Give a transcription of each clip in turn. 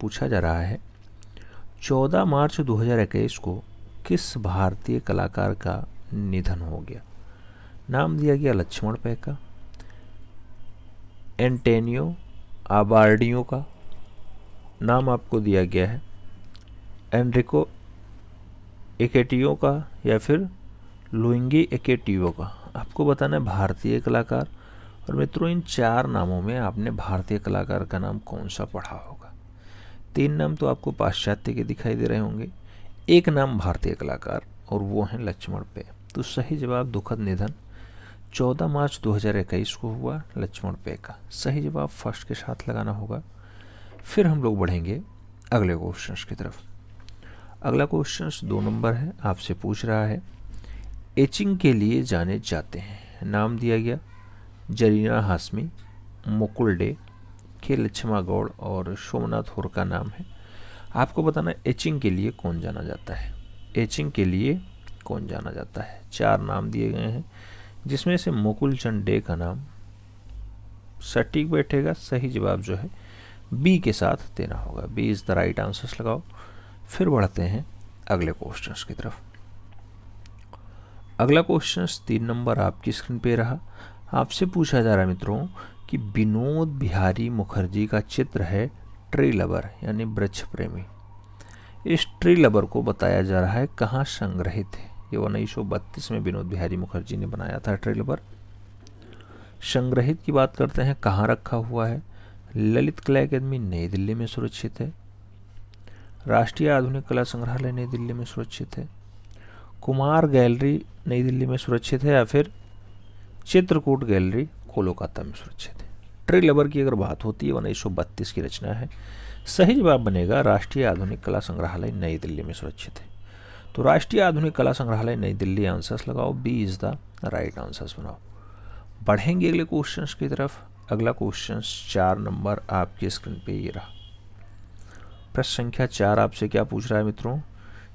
पूछा जा रहा है 14 मार्च 2021 को किस भारतीय कलाकार का निधन हो गया। नाम दिया गया लक्ष्मण पैका, एंटेनियो आबार्डियो का, नाम आपको दिया गया है एनरिको एकेटियो का या फिर लुइंगी एकेटियो का। आपको बताना है भारतीय कलाकार। और मित्रों इन 4 नामों में आपने भारतीय कलाकार का नाम कौन सा पढ़ा होगा। 3 नाम तो आपको पाश्चात्य के दिखाई दे रहे होंगे, 1 नाम भारतीय कलाकार और वो है लक्ष्मण पे। तो सही जवाब दुखद निधन 14 मार्च 2021 को हुआ लक्ष्मण पे का। सही जवाब फर्स्ट के साथ लगाना होगा। फिर हम लोग बढ़ेंगे अगले क्वेश्चन की तरफ। अगला क्वेश्चन 2 नंबर है, आपसे पूछ रहा है एचिंग के लिए जाने जाते हैं। नाम दिया गया जरीना हाशमी, मुकुल डे, के लक्ष्मा गौड़ और सोमनाथ होर का नाम है। आपको बताना एचिंग के लिए कौन जाना जाता है। एचिंग के लिए कौन जाना जाता है। 4 नाम दिए गए हैं जिसमें से मुकुल चंद डे का नाम सटीक बैठेगा। सही जवाब जो है बी के साथ देना होगा। B is the right answers लगाओ। फिर बढ़ते हैं अगले क्वेश्चंस की तरफ। अगला क्वेश्चन 3 नंबर आपकी स्क्रीन पे रहा। आपसे पूछा जा रहा है मित्रों कि विनोद बिहारी मुखर्जी का चित्र है ट्री लवर यानी वृक्ष प्रेमी। इस ट्री लवर को बताया जा रहा है कहाँ संग्रहित है। ये 1932 में विनोद बिहारी मुखर्जी ने बनाया था ट्री लवर। संग्रहित की बात करते हैं, कहाँ रखा हुआ है। ललित कला अकादमी नई दिल्ली में सुरक्षित है, राष्ट्रीय आधुनिक कला संग्रहालय नई दिल्ली में सुरक्षित है, कुमार गैलरी नई दिल्ली में सुरक्षित है या फिर चित्रकूट गैलरी कोलकाता में सुरक्षित है। ट्री लवर की अगर बात होती है 1932 की रचना है। सही जवाब बनेगा राष्ट्रीय आधुनिक कला संग्रहालय नई दिल्ली में सुरक्षित है। तो राष्ट्रीय आधुनिक कला संग्रहालय नई दिल्ली आंसर्स लगाओ। B is the right answers बनाओ। बढ़ेंगे अगले क्वेश्चंस की तरफ। अगला क्वेश्चन 4 नंबर आपकी स्क्रीन पे ये रहा। प्रश्न संख्या 4 आपसे क्या पूछ रहा है मित्रों।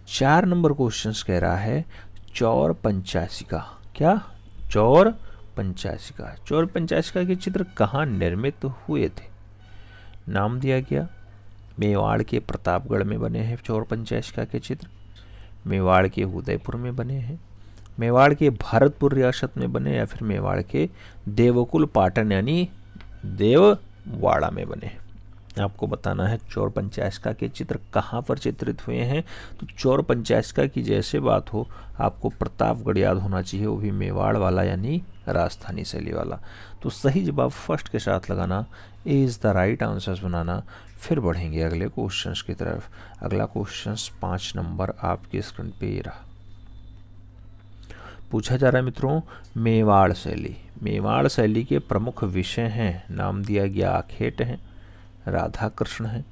4 नंबर क्वेश्चंस कह रहा है चौर पंचाशिका। क्या? चौर पंचाशिका। चौर पंचाशिका के चित्र कहाँ निर्मित हुए थे। नाम दिया गया मेवाड़ के प्रतापगढ़ में बने हैं चौर पंचाशिका के चित्र, मेवाड़ के उदयपुर में बने हैं, मेवाड़ के भरतपुर रियासत में बने या फिर मेवाड़ के देवकुल पाटन यानी देववाड़ा में बने। आपको बताना है चौर पंचाशिका के चित्र कहाँ पर चित्रित हुए हैं। तो चौर पंचाशिका की जैसे बात हो आपको प्रतापगढ़ याद होना चाहिए, वो भी मेवाड़ वाला यानी राजस्थानी शैली वाला। तो सही जवाब फर्स्ट के साथ लगाना, A is the right answers बनाना। फिर बढ़ेंगे अगले क्वेश्चंस की तरफ। अगला क्वेश्चंस 5 नंबर आपकी स्क्रीन पे ये रहा। पूछा जा रहा है मित्रों मेवाड़ शैली। मेवाड़ शैली के प्रमुख विषय हैं। नाम दिया गया आखेट है, राधा कृष्ण है,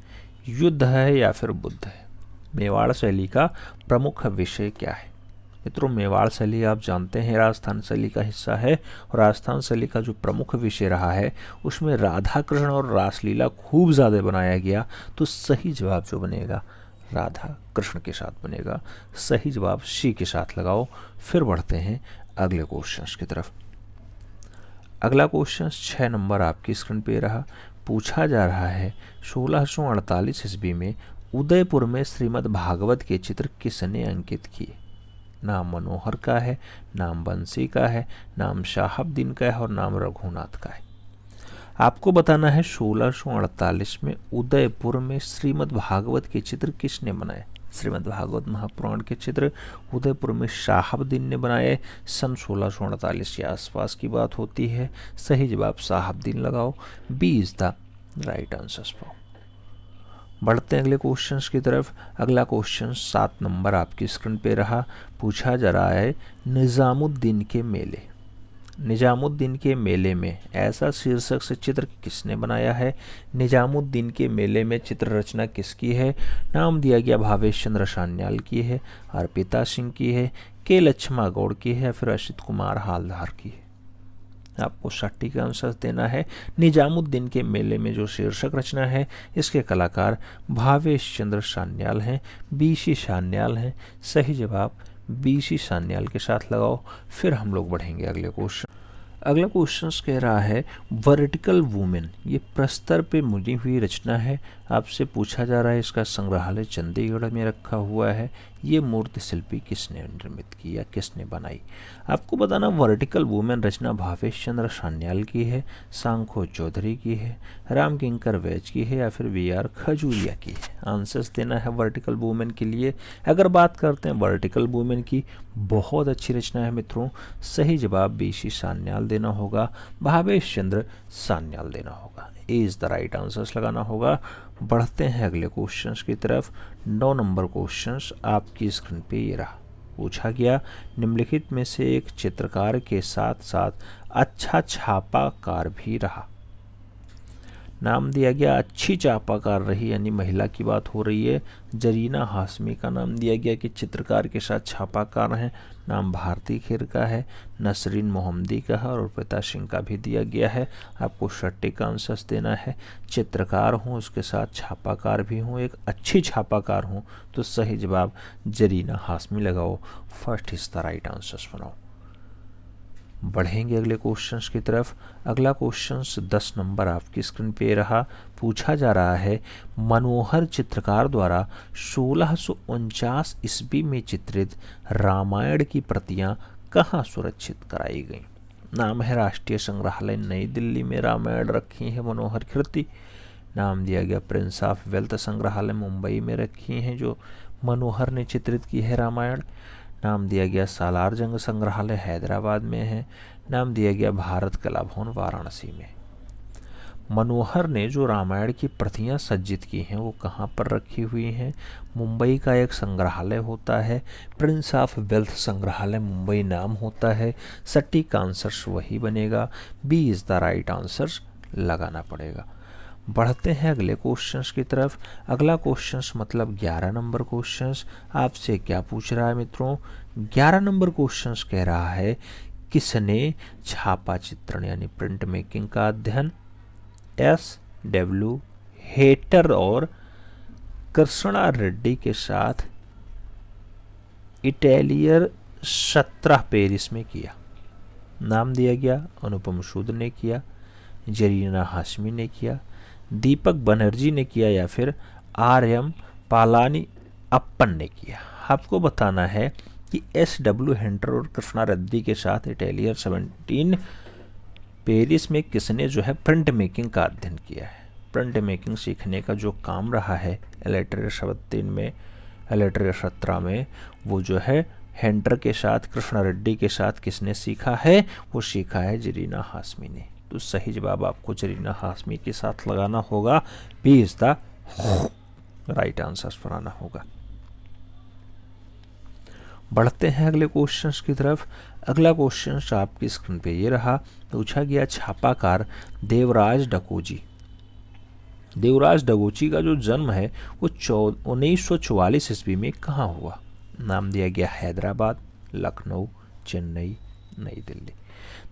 युद्ध है या फिर बुद्ध है। मेवाड़ शैली का प्रमुख विषय क्या है। मित्रों मेवाड़ शैली आप जानते हैं राजस्थान शैली का हिस्सा है और राजस्थान शैली का जो प्रमुख विषय रहा है उसमें राधा कृष्ण और रासलीला खूब ज़्यादा बनाया गया। तो सही जवाब जो बनेगा राधा कृष्ण के साथ बनेगा। सही जवाब सी के साथ लगाओ। फिर बढ़ते हैं अगले क्वेश्चन की तरफ। अगला क्वेश्चन 6 नंबर आपकी स्क्रीन पे रहा। पूछा जा रहा है 1648 ईस्वी में उदयपुर में श्रीमद् भागवत के चित्र किसने अंकित किए। नाम मनोहर का है, नाम बंसी का है, नाम शाहबुद्दीन का है और नाम रघुनाथ का है। आपको बताना है 1648 में उदयपुर में श्रीमद् भागवत के चित्र किसने बनाए। श्रीमद् भागवत महापुराण के चित्र उदयपुर में शाहबुद्दीन ने बनाए। सन 1648 के आसपास की बात होती है। सही जवाब शाहबुद्दीन लगाओ। B is the right answers पाओ। बढ़ते हैं अगले क्वेश्चंस की तरफ। अगला क्वेश्चन 7 नंबर आपकी स्क्रीन पे रहा। पूछा जा रहा है निजामुद्दीन के मेले। निजामुद्दीन के मेले में ऐसा शीर्षक से चित्र किसने बनाया है। निजामुद्दीन के मेले में चित्र रचना किसकी है। नाम दिया गया भावेश चंद्र सान्याल की है, अर्पिता सिंह की है, के लक्ष्मा गौड़ की है या फिर असित कुमार हालदार की है। आपको सटीक आंसर देना है। निजामुद्दीन के मेले में जो शीर्षक रचना है इसके कलाकार भावेश चंद्र सान्याल हैं, बीसी सान्याल हैं। सही जवाब बीसी सान्याल के साथ लगाओ। फिर हम लोग बढ़ेंगे अगले क्वेश्चन। अगला क्वेश्चन कह रहा है वर्टिकल वुमेन, ये प्रस्तर पे मुड़ी हुई रचना है। आपसे पूछा जा रहा है इसका संग्रहालय चंडीगढ़ में रखा हुआ है। ये मूर्ति शिल्पी किसने निर्मित की या किसने बनाई? आपको बताना वर्टिकल वुमेन रचना भावेश चंद्र सान्याल की है, सांखो चौधरी की है, राम किंकर वैज की है या फिर वी.आर. खजूरिया की है। आंसर्स देना है वर्टिकल वुमेन के लिए। अगर बात करते हैं वर्टिकल वुमेन की, बहुत अच्छी रचना है मित्रों। सही जवाब बी.सी. सान्याल देना होगा, भावेश चंद्र सान्याल देना होगा। ए इज द राइट आंसर्स लगाना होगा। बढ़ते हैं अगले क्वेश्चंस की तरफ। 9 नंबर क्वेश्चंस आपकी स्क्रीन पे ये रहा। पूछा गया निम्नलिखित में से एक चित्रकार के साथ साथ अच्छा छापाकार भी रहा। नाम दिया गया अच्छी छापाकार रही, यानी महिला की बात हो रही है। जरीना हाशमी का नाम दिया गया कि चित्रकार के साथ छापाकार हैं। नाम भारती खेर का है, नसरीन मोहम्मदी का है और अर्पिता सिंह का भी दिया गया है। आपको सटीक आंसर्स देना है। चित्रकार हूँ, उसके साथ छापाकार भी हूँ, एक अच्छी छापाकार हूँ, तो सही जवाब जरीना हाशमी लगाओ। First is the right answers बनाओ। बढ़ेंगे अगले क्वेश्चंस की तरफ। अगला क्वेश्चंस 10 नंबर आपकी स्क्रीन पे रहा। पूछा जा रहा है मनोहर चित्रकार द्वारा 1649 ईस्वी में चित्रित रामायण की प्रतियां कहाँ सुरक्षित कराई गईं? नाम है राष्ट्रीय संग्रहालय नई दिल्ली में रामायण रखी है मनोहर कृति। नाम दिया गया प्रिंस ऑफ वेल्थ संग्रहालय मुंबई में रखी हैं जो मनोहर ने चित्रित की है रामायण। नाम दिया गया सालार जंग संग्रहालय हैदराबाद में है। नाम दिया गया भारत कला भवन वाराणसी में। मनोहर ने जो रामायण की प्रतियां सज्जित की हैं वो कहाँ पर रखी हुई हैं? मुंबई का एक संग्रहालय होता है, प्रिंस ऑफ वेल्थ संग्रहालय मुंबई नाम होता है। सटीक आंसर्स वही बनेगा। B is the right answers लगाना पड़ेगा। बढ़ते हैं अगले क्वेश्चंस की तरफ। अगला क्वेश्चंस मतलब 11 नंबर क्वेश्चंस आपसे क्या पूछ रहा है मित्रों? 11 नंबर क्वेश्चंस कह रहा है किसने छापा चित्रण यानी प्रिंट मेकिंग का अध्ययन? S.W. हेटर और कृष्णा रेड्डी के साथ इटैलियर 17 पेरिस में किया। नाम दिया गया अनुपम सूद ने किया, जरीना हाशमी ने किया, दीपक बनर्जी ने किया या फिर R.M. पालानी अप्पन ने किया। आपको बताना है कि S.W. हेंटर और कृष्णा रेड्डी के साथ इटैलियर 17 पेरिस में किसने जो है प्रिंट मेकिंग का अध्ययन किया है? प्रिंट मेकिंग सीखने का जो काम रहा है इलेक्ट्रिक 17 में, वो जो है हेंटर के साथ कृष्णा रेड्डी के साथ किसने सीखा है? वो सीखा है जरीना हाशमी ने। तो सही जवाब आपको जरीना हाशमी के साथ लगाना होगा। B is the right answer बनाना होगा। बढ़ते हैं अगले क्वेश्चंस की तरफ। अगला क्वेश्चन आपकी स्क्रीन पे ये रहा। पूछा गया छापाकार देवराज डकोजी। देवराज डकोजी का जो जन्म है वो 1944 ईस्वी में कहाँ हुआ? नाम दिया गया हैदराबाद, लखनऊ, चेन्नई, नई दिल्ली।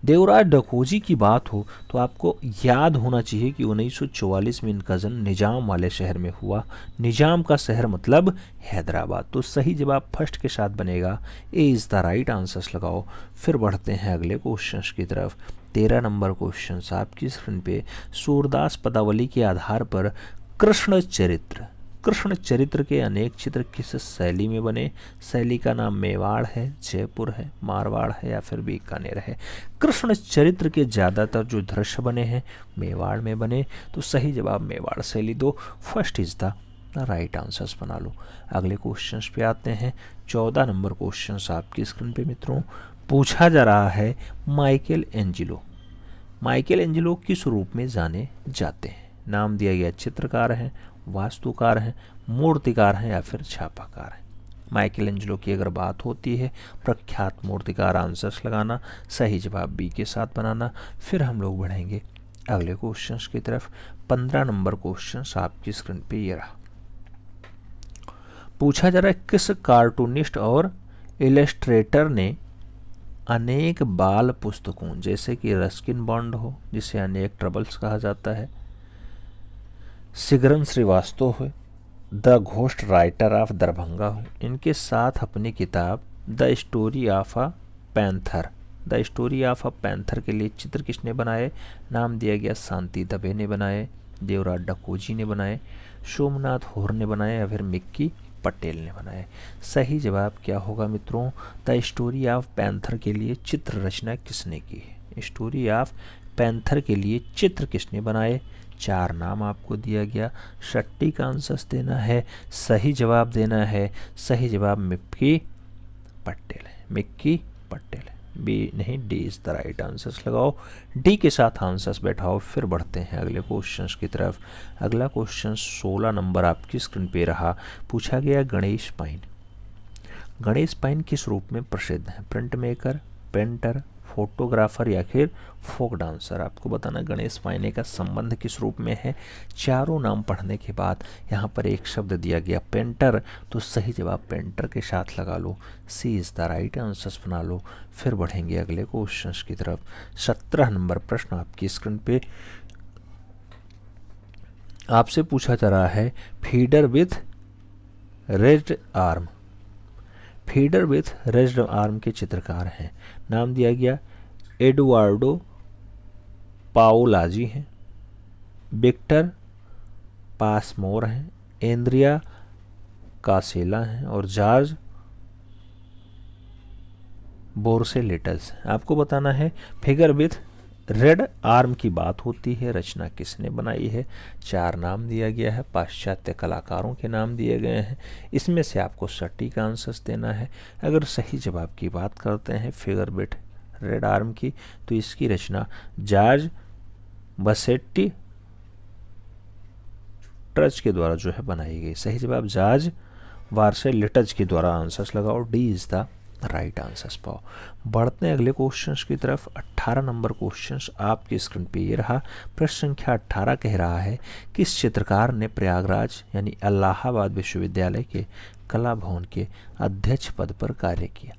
देवराज डकोजी की बात हो तो आपको याद होना चाहिए कि 1944 में इनका जन्म निजाम वाले शहर में हुआ। निजाम का शहर मतलब हैदराबाद। तो सही जवाब फर्स्ट के साथ बनेगा। ए इज़ द राइट आंसर्स लगाओ। फिर बढ़ते हैं अगले क्वेश्चंस की तरफ। 13 नंबर क्वेश्चन आपकी स्क्रीन पे सूरदास पदावली के आधार पर कृष्ण चरित्र के अनेक चित्र किस शैली में बने? शैली का नाम मेवाड़ है, जयपुर है, मारवाड़ है या फिर बीकानेर है। कृष्ण चरित्र के ज़्यादातर जो दृश्य बने हैं मेवाड़ में बने। तो सही जवाब मेवाड़ शैली दो। First is the right answers बना लो। अगले क्वेश्चंस पे आते हैं। 14 नंबर क्वेश्चंस आपकी स्क्रीन पे मित्रों। पूछा जा रहा है माइकल एंजेलो किस रूप में जाने जाते हैं? नाम दिया गया चित्रकार हैं, वास्तुकार हैं, मूर्तिकार हैं या फिर छापाकार हैं। माइकल एंजेलो की अगर बात होती है प्रख्यात मूर्तिकार आंसर्स लगाना, सही जवाब बी के साथ बनाना। फिर हम लोग बढ़ेंगे अगले क्वेश्चंस की तरफ। 15 नंबर क्वेश्चंस आपकी स्क्रीन पे ये रहा। पूछा जा रहा है किस कार्टूनिस्ट और इलस्ट्रेटर ने अनेक बाल पुस्तकों जैसे कि रस्किन बॉन्ड हो जिसे अनेक ट्रबल्स कहा जाता है, सिगरन श्रीवास्तव हो, the ghost writer of Darbhanga हो, इनके साथ अपनी किताब the story of a panther the story of a panther के लिए चित्र किसने बनाए? नाम दिया गया शांति दबे ने बनाए, देवराज डकोजी ने बनाए, सोमनाथ होर ने बनाए या फिर मिक्की पटेल ने बनाए। सही जवाब क्या होगा मित्रों? द स्टोरी ऑफ पैंथर के लिए चित्र रचना किसने की है? स्टोरी ऑफ पैंथर के लिए चित्र किसने बनाए? 4 नाम आपको दिया गया, सटीक आंसर्स देना है, सही जवाब देना है। सही जवाब मिक्की पटेल है, मिक्की पटेल है। बी नहीं, D is the right answers लगाओ, डी के साथ आंसर्स बैठाओ। फिर बढ़ते हैं अगले क्वेश्चंस की तरफ। अगला क्वेश्चन 16 नंबर आपकी स्क्रीन पे रहा। पूछा गया गणेश पाइन। गणेश पाइन किस रूप में प्रसिद्ध है? प्रिंट मेकर, पेंटर, फोटोग्राफर या फिर फोक डांसर। आपको बताना गणेश पाइने का संबंध किस रूप में है। चारों नाम पढ़ने के बाद यहाँ पर एक शब्द दिया गया पेंटर, तो सही जवाब पेंटर के साथ लगा लो, सी इज द राइट आंसर्स बना लो। फिर बढ़ेंगे अगले क्वेश्चंस की तरफ। 17 नंबर प्रश्न आपकी स्क्रीन पे आपसे पूछा जा रहा है, feeder with raised arm. Feeder with raised arm के चित्रकार हैं। नाम दिया गया एडुआर्डो पाओलाजी हैं, विक्टर पासमोर हैं, एंद्रिया कासेला हैं और जॉर्ज बोर्सेलेटस। आपको बताना है फिगर विथ रेड आर्म की बात होती है, रचना किसने बनाई है। 4 नाम दिया गया है, पाश्चात्य कलाकारों के नाम दिए गए हैं। इसमें से आपको सटीक आंसर्स देना है। अगर सही जवाब की बात करते हैं फिगर विथ रेड आर्म की, तो इसकी रचना जॉर्ज बसेट्टी ट्रच के द्वारा जो है बनाई गई। सही जवाब जॉर्ज वार्सेलेटज के द्वारा आंसर्स लगाओ, D is the right answers पाओ। बढ़ते हैं अगले क्वेश्चंस की तरफ। 18 नंबर क्वेश्चंस आपकी स्क्रीन पे ये रहा। प्रश्न संख्या 18 कह रहा है, किस चित्रकार ने प्रयागराज यानी इलाहाबाद विश्वविद्यालय के कला भवन के अध्यक्ष पद पर कार्य किया?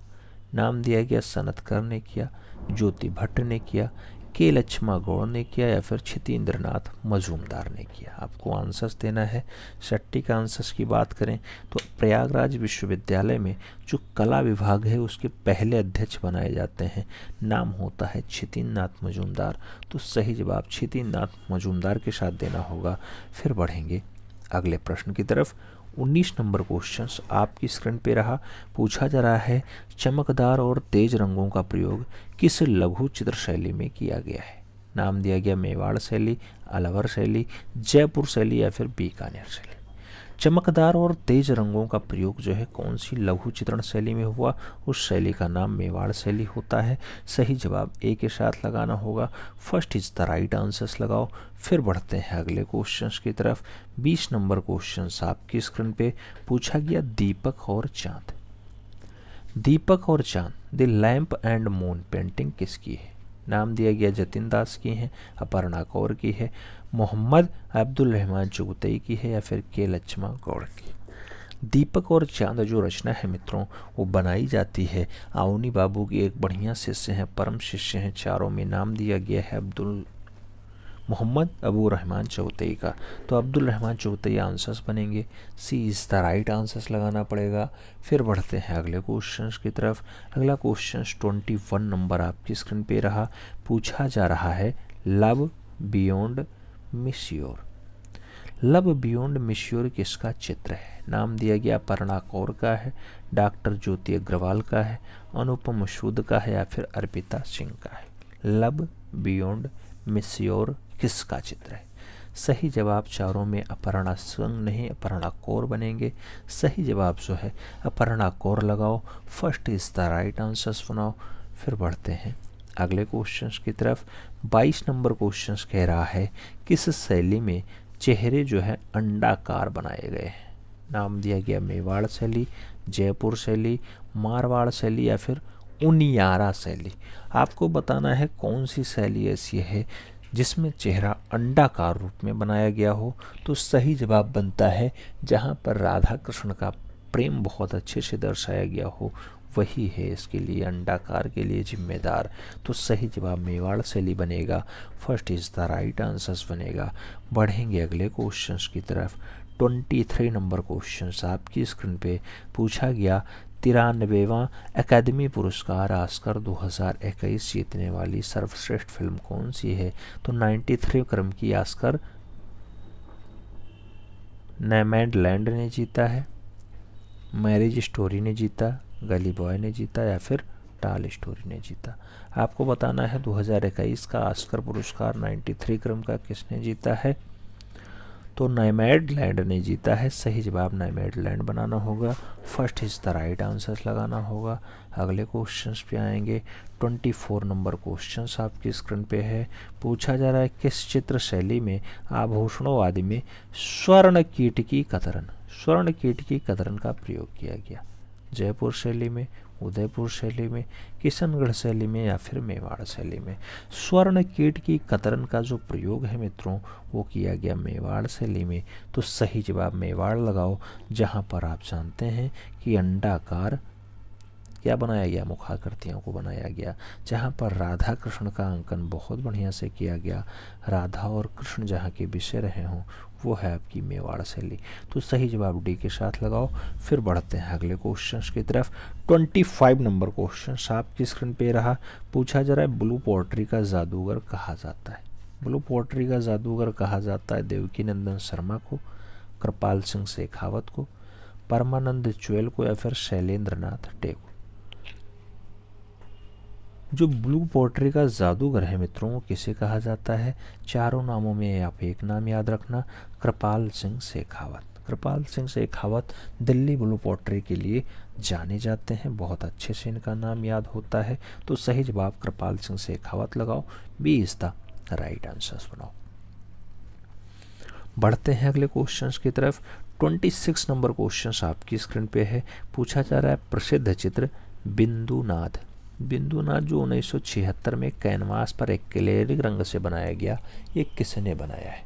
नाम दिया गया सनतकर ने किया, ज्योति भट्ट ने किया, के लक्ष्मा गौड़ ने किया या फिर क्षितेंद्रनाथ मजूमदार ने किया। आपको आंसर्स देना है। सटीक आंसर्स की बात करें तो प्रयागराज विश्वविद्यालय में जो कला विभाग है उसके पहले अध्यक्ष बनाए जाते हैं, नाम होता है क्षितेंद्रनाथ मजूमदार। तो सही जवाब क्षितेंद्रनाथ मजूमदार के साथ देना होगा। फिर बढ़ेंगे अगले प्रश्न की तरफ। 19 नंबर क्वेश्चंस आपकी स्क्रीन पे रहा। पूछा जा रहा है, चमकदार और तेज रंगों का प्रयोग किस लघु चित्र शैली में किया गया है? नाम दिया गया मेवाड़ शैली, अलवर शैली, जयपुर शैली या फिर बीकानेर शैली। चमकदार और तेज रंगों का प्रयोग जो है कौन सी लघु चित्रण शैली में हुआ? उस शैली का नाम मेवाड़ शैली होता है। सही जवाब ए के साथ लगाना होगा, first is the right answers लगाओ। फिर बढ़ते हैं अगले क्वेश्चंस की तरफ। 20 नंबर क्वेश्चंस आपकी स्क्रीन पे पूछा गया, दीपक और चांद। दीपक और चांद the lamp and moon painting किसकी है? नाम दिया गया जतिन दास की है, अपर्णा कौर की है, मोहम्मद अब्दुल रहमान चुगतई की है या फिर के लक्ष्मा गौड़ की। दीपक और चांद जो रचना है मित्रों वो बनाई जाती है आवनी बाबू की एक बढ़िया शिष्य हैं, परम शिष्य हैं। चारों में नाम दिया गया है मोहम्मद अबू रहमान चौगतई का। तो अब्दुल रहमान चौगतई आंसर्स बनेंगे, सी इज द राइट आंसर्स लगाना पड़ेगा। फिर बढ़ते हैं अगले क्वेश्चंस की तरफ। अगला क्वेश्चंस 21 नंबर आपकी स्क्रीन पे रहा। पूछा जा रहा है, लव बियॉन्ड मिस्योर। लव बियॉन्ड मिस्योर किसका चित्र है? नाम दिया गया अपर्णा कौर का है, डॉक्टर ज्योति अग्रवाल का है, अनुपम सूद का है या फिर अर्पिता सिंह का है। लव बियॉन्ड मिस्योर किसका चित्र है? सही जवाब चारों में अपर्णा सिंह नहीं अपर्णा कौर बनेंगे। सही जवाब जो है अपर्णा कौर लगाओ, first is the right answers बनाओ। फिर बढ़ते हैं अगले क्वेश्चंस की तरफ। 22 नंबर क्वेश्चंस कह रहा है, किस शैली में चेहरे जो है अंडाकार बनाए गए हैं? नाम दिया गया मेवाड़ शैली, जयपुर शैली, मारवाड़ शैली या फिर उनियारा शैली। आपको बताना है कौन सी शैली ऐसी है जिसमें चेहरा अंडाकार रूप में बनाया गया हो। तो सही जवाब बनता है जहाँ पर राधा कृष्ण का प्रेम बहुत अच्छे से दर्शाया गया हो, वही है इसके लिए अंडाकार के लिए जिम्मेदार। तो सही जवाब मेवाड़ शैली बनेगा, first is the right answers बनेगा। बढ़ेंगे अगले क्वेश्चंस की तरफ। 23 नंबर क्वेश्चंस आपकी स्क्रीन पे पूछा गया, 93वां एकेडमी पुरस्कार ऑस्कर 2021 जीतने वाली सर्वश्रेष्ठ फिल्म कौन सी है? तो 93 क्रम की ऑस्कर नोमैडलैंड ने जीता है, मैरिज स्टोरी ने जीता, गली बॉय ने जीता या फिर टॉय स्टोरी ने जीता। आपको बताना है 2021 का ऑस्कर पुरस्कार 93 क्रम का किसने जीता है? तो नोमैडलैंड ने जीता है। सही जवाब नोमैडलैंड बनाना होगा। First is the right answer लगाना होगा। अगले क्वेश्चंस पे आएंगे। 24 नंबर क्वेश्चंस आपकी स्क्रीन पे है। पूछा जा रहा है किस चित्र शैली में आभूषणों आदि में स्वर्ण कीट की कतरन का प्रयोग किया गया? जयपुर शैली में, उदयपुर शैली में, किशनगढ़ शैली में या फिर मेवाड़ शैली में? स्वर्ण कीट की कतरन का जो प्रयोग है मित्रों वो किया गया मेवाड़ शैली में। तो सही जवाब मेवाड़ लगाओ, जहां पर आप जानते हैं कि अंडाकार क्या बनाया गया, मुखाकृतियों को बनाया गया, जहाँ पर राधा कृष्ण का अंकन बहुत बढ़िया से किया गया। राधा और कृष्ण जहाँ के विषय रहे हों वो है आपकी मेवाड़ शैली। तो सही जवाब डी के साथ लगाओ। फिर बढ़ते हैं अगले क्वेश्चंस की तरफ। 25 नंबर क्वेश्चन आपकी स्क्रीन पे रहा। पूछा जा रहा है ब्लू पोएट्री का जादूगर कहा जाता है? ब्लू पोएट्री का जादूगर कहा जाता है देवकी नंदन शर्मा को, कृपाल सिंह शेखावत को, परमानंद चुएल को या फिर शैलेंद्र नाथ डे को? जो ब्लू पोएट्री का जादूगर है मित्रों वो किसे कहा जाता है? चारों नामों में आप एक नाम याद रखना, कृपाल सिंह शेखावत। कृपाल सिंह शेखावत दिल्ली ब्लू पोएट्री के लिए जाने जाते हैं, बहुत अच्छे से इनका नाम याद होता है। तो सही जवाब कृपाल सिंह शेखावत लगाओ। B is the right answer बनाओ। बढ़ते हैं अगले क्वेश्चंस की तरफ। 26 नंबर क्वेश्चंस आपकी स्क्रीन पे है। पूछा जा रहा है प्रसिद्ध चित्र बिंदुनाद जो 1976 में कैनवास पर एक्रेलिक रंग से बनाया गया, ये किसने बनाया है?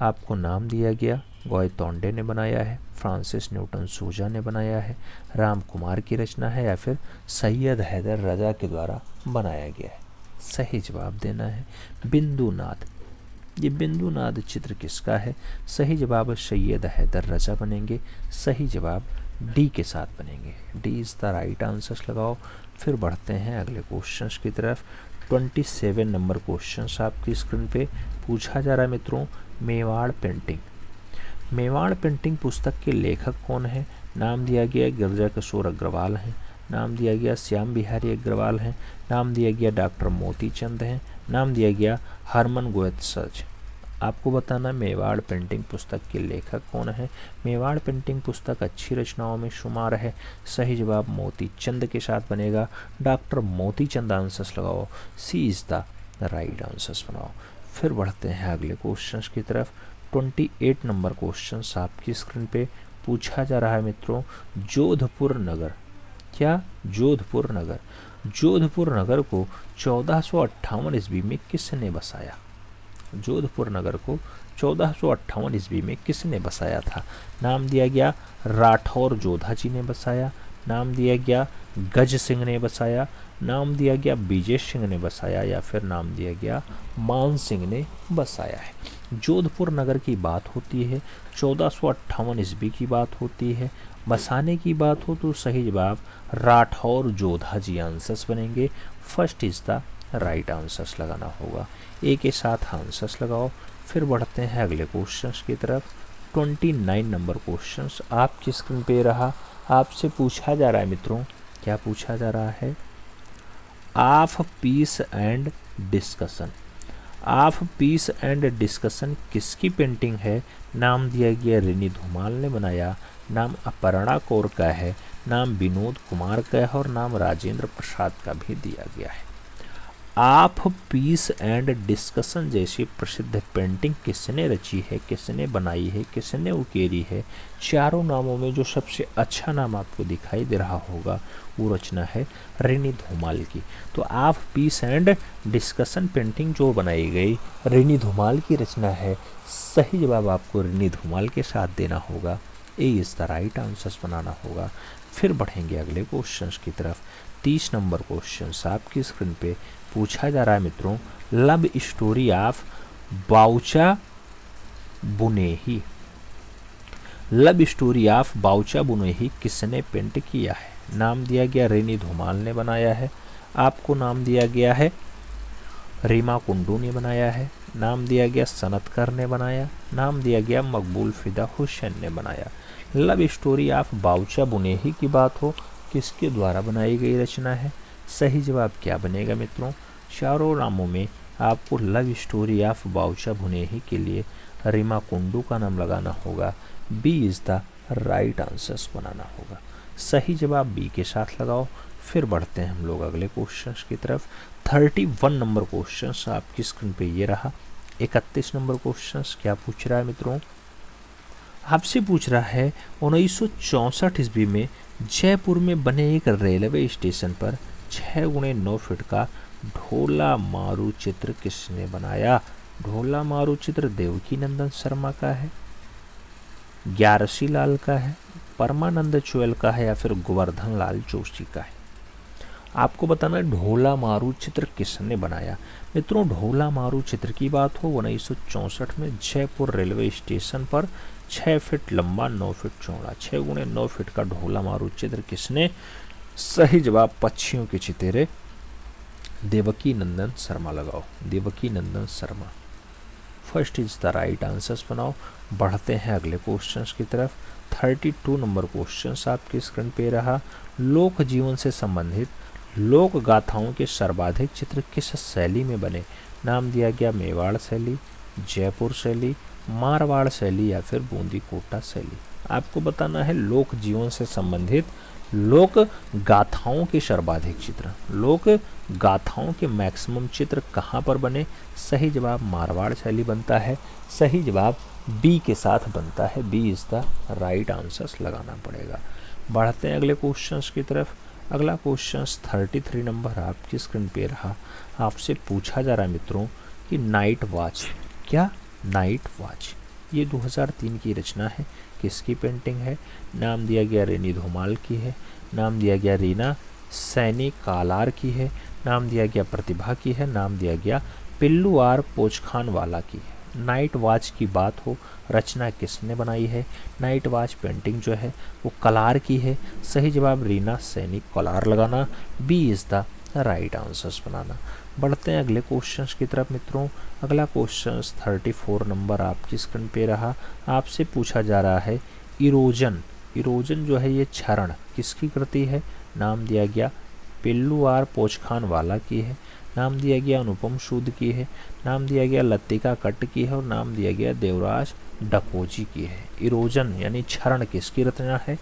आपको नाम दिया गया, गॉय तोंडे ने बनाया है, फ्रांसिस न्यूटन सूजा ने बनाया है, राम कुमार की रचना है या फिर सैयद हैदर रजा के द्वारा बनाया गया है? सही जवाब देना है बिंदुनाद। ये बिंदुनाद चित्र किसका है? सही जवाब सैयद हैदर रजा बनेंगे। सही जवाब डी के साथ बनेंगे। D is the right answer लगाओ। फिर बढ़ते हैं अगले क्वेश्चंस की तरफ। 27 नंबर क्वेश्चंस आपकी स्क्रीन पे। पूछा जा रहा है मित्रों मेवाड़ पेंटिंग पुस्तक के लेखक कौन है? नाम दिया गया गिरजा किशोर अग्रवाल हैं, नाम दिया गया श्याम बिहारी अग्रवाल हैं, नाम दिया गया डॉक्टर मोती चंद हैं, नाम दिया गया हरमन गोयत्सज। आपको बताना मेवाड़ पेंटिंग पुस्तक के लेखक कौन है? मेवाड़ पेंटिंग पुस्तक अच्छी रचनाओं में शुमार है। सही जवाब मोती चंद के साथ बनेगा। डॉक्टर मोती चंद आंसर्स लगाओ। सी इज द राइट आंसर्स बनाओ। फिर बढ़ते हैं अगले क्वेश्चंस की तरफ। 28 नंबर क्वेश्चंस आपकी स्क्रीन पे। पूछा जा रहा है मित्रों जोधपुर नगर को 1458 ईस्वी में किसने बसाया? जोधपुर नगर को 1458 ईस्वी में किसने बसाया था? नाम दिया गया राठौर जोधा जी ने बसाया, नाम दिया गया गज सिंह ने बसाया, नाम दिया गया विजय सिंह ने बसाया या फिर नाम दिया गया मान सिंह ने बसाया है। जोधपुर नगर की बात होती है, 1458 ईस्वी की बात होती है, बसाने की बात हो तो सही जवाब राठौर जोधा जी आंसर्स बनेंगे। First is the right answers लगाना होगा। ए के साथ आंसर्स लगाओ। फिर बढ़ते हैं अगले क्वेश्चंस की तरफ। 29 नंबर क्वेश्चंस आपकी स्क्रीन पे रहा। आपसे पूछा जा रहा है मित्रों, क्या पूछा जा रहा है? ऑफ पीस एंड डिस्कशन किसकी पेंटिंग है? नाम दिया गया रिनी धूमाल ने बनाया, नाम अपर्णा कौर का है, नाम विनोद कुमार का है और नाम राजेंद्र प्रसाद का भी दिया गया है। ऑफ पीस एंड डिस्कशन जैसी प्रसिद्ध पेंटिंग किसने रची है, किसने बनाई है, किसने उकेरी है? चारों नामों में जो सबसे अच्छा नाम आपको दिखाई दे रहा होगा वो रचना है रिनी धूमाल की। तो of peace and discussion painting जो बनाई गई रिनी धूमाल की रचना है। सही जवाब आपको रिनी धूमाल के साथ देना होगा। ए इज द राइट आंसर्स बनाना होगा। फिर बढ़ेंगे अगले क्वेश्चंस की तरफ। 30 नंबर क्वेश्चंस आपकी स्क्रीन पे। पूछा जा रहा है मित्रों लव स्टोरी ऑफ बाउचा बुनेही। लव स्टोरी ऑफ बाउचा बुनोही किसने पेंट किया है? नाम दिया गया रेनी धुमाल ने बनाया है। आपको नाम दिया गया है रीमा कुंडू ने बनाया है। नाम दिया गया सनतकर ने बनाया। नाम दिया गया मकबूल फिदा हुसैन ने बनाया। लव स्टोरी ऑफ बाउचा बुनेही की बात हो, किसके द्वारा बनाई गई रचना है? सही जवाब क्या बनेगा मित्रों? चारों नामों में आपको लव स्टोरी ऑफ बाउचा बुनेही के लिए रीमा कुंडू का नाम लगाना होगा। B is the right answers बनाना होगा। सही जवाब बी के साथ लगाओ। फिर बढ़ते हैं हम लोग अगले क्वेश्चंस की तरफ। 31 नंबर क्वेश्चंस आपकी स्क्रीन पे ये रहा। 31 नंबर क्वेश्चंस क्या पूछ रहा है मित्रों? आपसे पूछ रहा है 1964 ईस्वी में जयपुर में बने एक रेलवे स्टेशन पर 6x9 फीट का ढोला मारू चित्र किसने बनाया? ढोला मारू चित्र देवकी नंदन शर्मा का है, ग्यारसी लाल का है, परमानंद चुएल का है या फिर गोवर्धन लाल जोशी का है? आपको बताना है ढोला मारू चित्र किसने बनाया। मित्रों ढोला मारू चित्र की बात हो 1964 में जयपुर रेलवे स्टेशन पर 6 फीट लंबा 9 फीट चौड़ा 6x9 फीट का ढोला मारू चित्र किसने? सही जवाब पक्षियों के चितेरे देवकी नंदन शर्मा लगाओ। Devaki Nandan Sharma first is the right answers बनाओ। बढ़ते हैं अगले क्वेश्चंस की तरफ। 32 नंबर क्वेश्चंस आपकी स्क्रीन पे रहा। लोक जीवन से संबंधित लोक गाथाओं के सर्वाधिक चित्र किस शैली में बने? नाम दिया गया मेवाड़ शैली, जयपुर शैली, मारवाड़ शैली या फिर बूंदी कोटा शैली। आपको बताना है लोक जीवन से संबंधित लोक गाथाओं के सर्वाधिक चित्र, लोक गाथाओं के मैक्सिमम चित्र कहाँ पर बने? सही जवाब मारवाड़ शैली बनता है। सही जवाब बी के साथ बनता है। B is the right answers लगाना पड़ेगा। बढ़ते हैं अगले क्वेश्चंस की तरफ। अगला क्वेश्चंस 33 नंबर आपकी स्क्रीन पे रहा। आपसे पूछा जा रहा है मित्रों कि नाइट वॉच, क्या नाइट वॉच ये 2003 की रचना है, किसकी पेंटिंग है? नाम दिया गया रेनी धुमाल की है, नाम दिया गया रीना सैनी कालार की है, नाम दिया गया प्रतिभा की है, नाम दिया गया पिल्लू आर पोचखान वाला की है। नाइट वॉच की बात हो, रचना किसने बनाई है? नाइट वॉच पेंटिंग जो है वो कलार की है। सही जवाब रीना सैनी कलार लगाना। B is the right answers बनाना। बढ़ते हैं अगले क्वेश्चंस की तरफ मित्रों। अगला क्वेश्चंस 34 नंबर आपकी स्क्रीन पे रहा। आपसे पूछा जा रहा है इरोजन, इरोजन जो है ये क्षरण किसकी कृति है? नाम दिया गया पिल्लू आर पोचखान वाला की है, नाम दिया गया अनुपम सूद की है, नाम दिया गया लतिका कट्ट की है और नाम दिया गया देवराज डकोजी की है। इरोजन यानी क्षरण किसकी रचना है?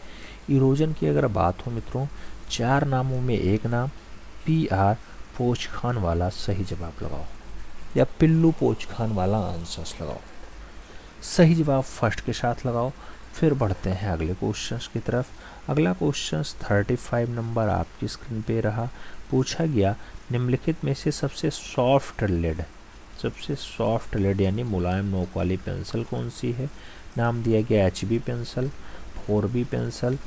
इरोजन की अगर बात हो मित्रों, 4 नामों में एक नाम पी आर पोचखान वाला सही जवाब लगाओ या पिल्लू पोचखान वाला आंसर्स लगाओ। सही जवाब फर्स्ट के साथ लगाओ। फिर बढ़ते हैं अगले क्वेश्चंस की तरफ। अगला क्वेश्चंस 35 नंबर आपकी स्क्रीन पे रहा। पूछा गया निम्नलिखित में से सबसे सॉफ्ट लेड यानी मुलायम नोक वाली पेंसिल कौन सी है? नाम दिया गया HB pencil, 4B pencil,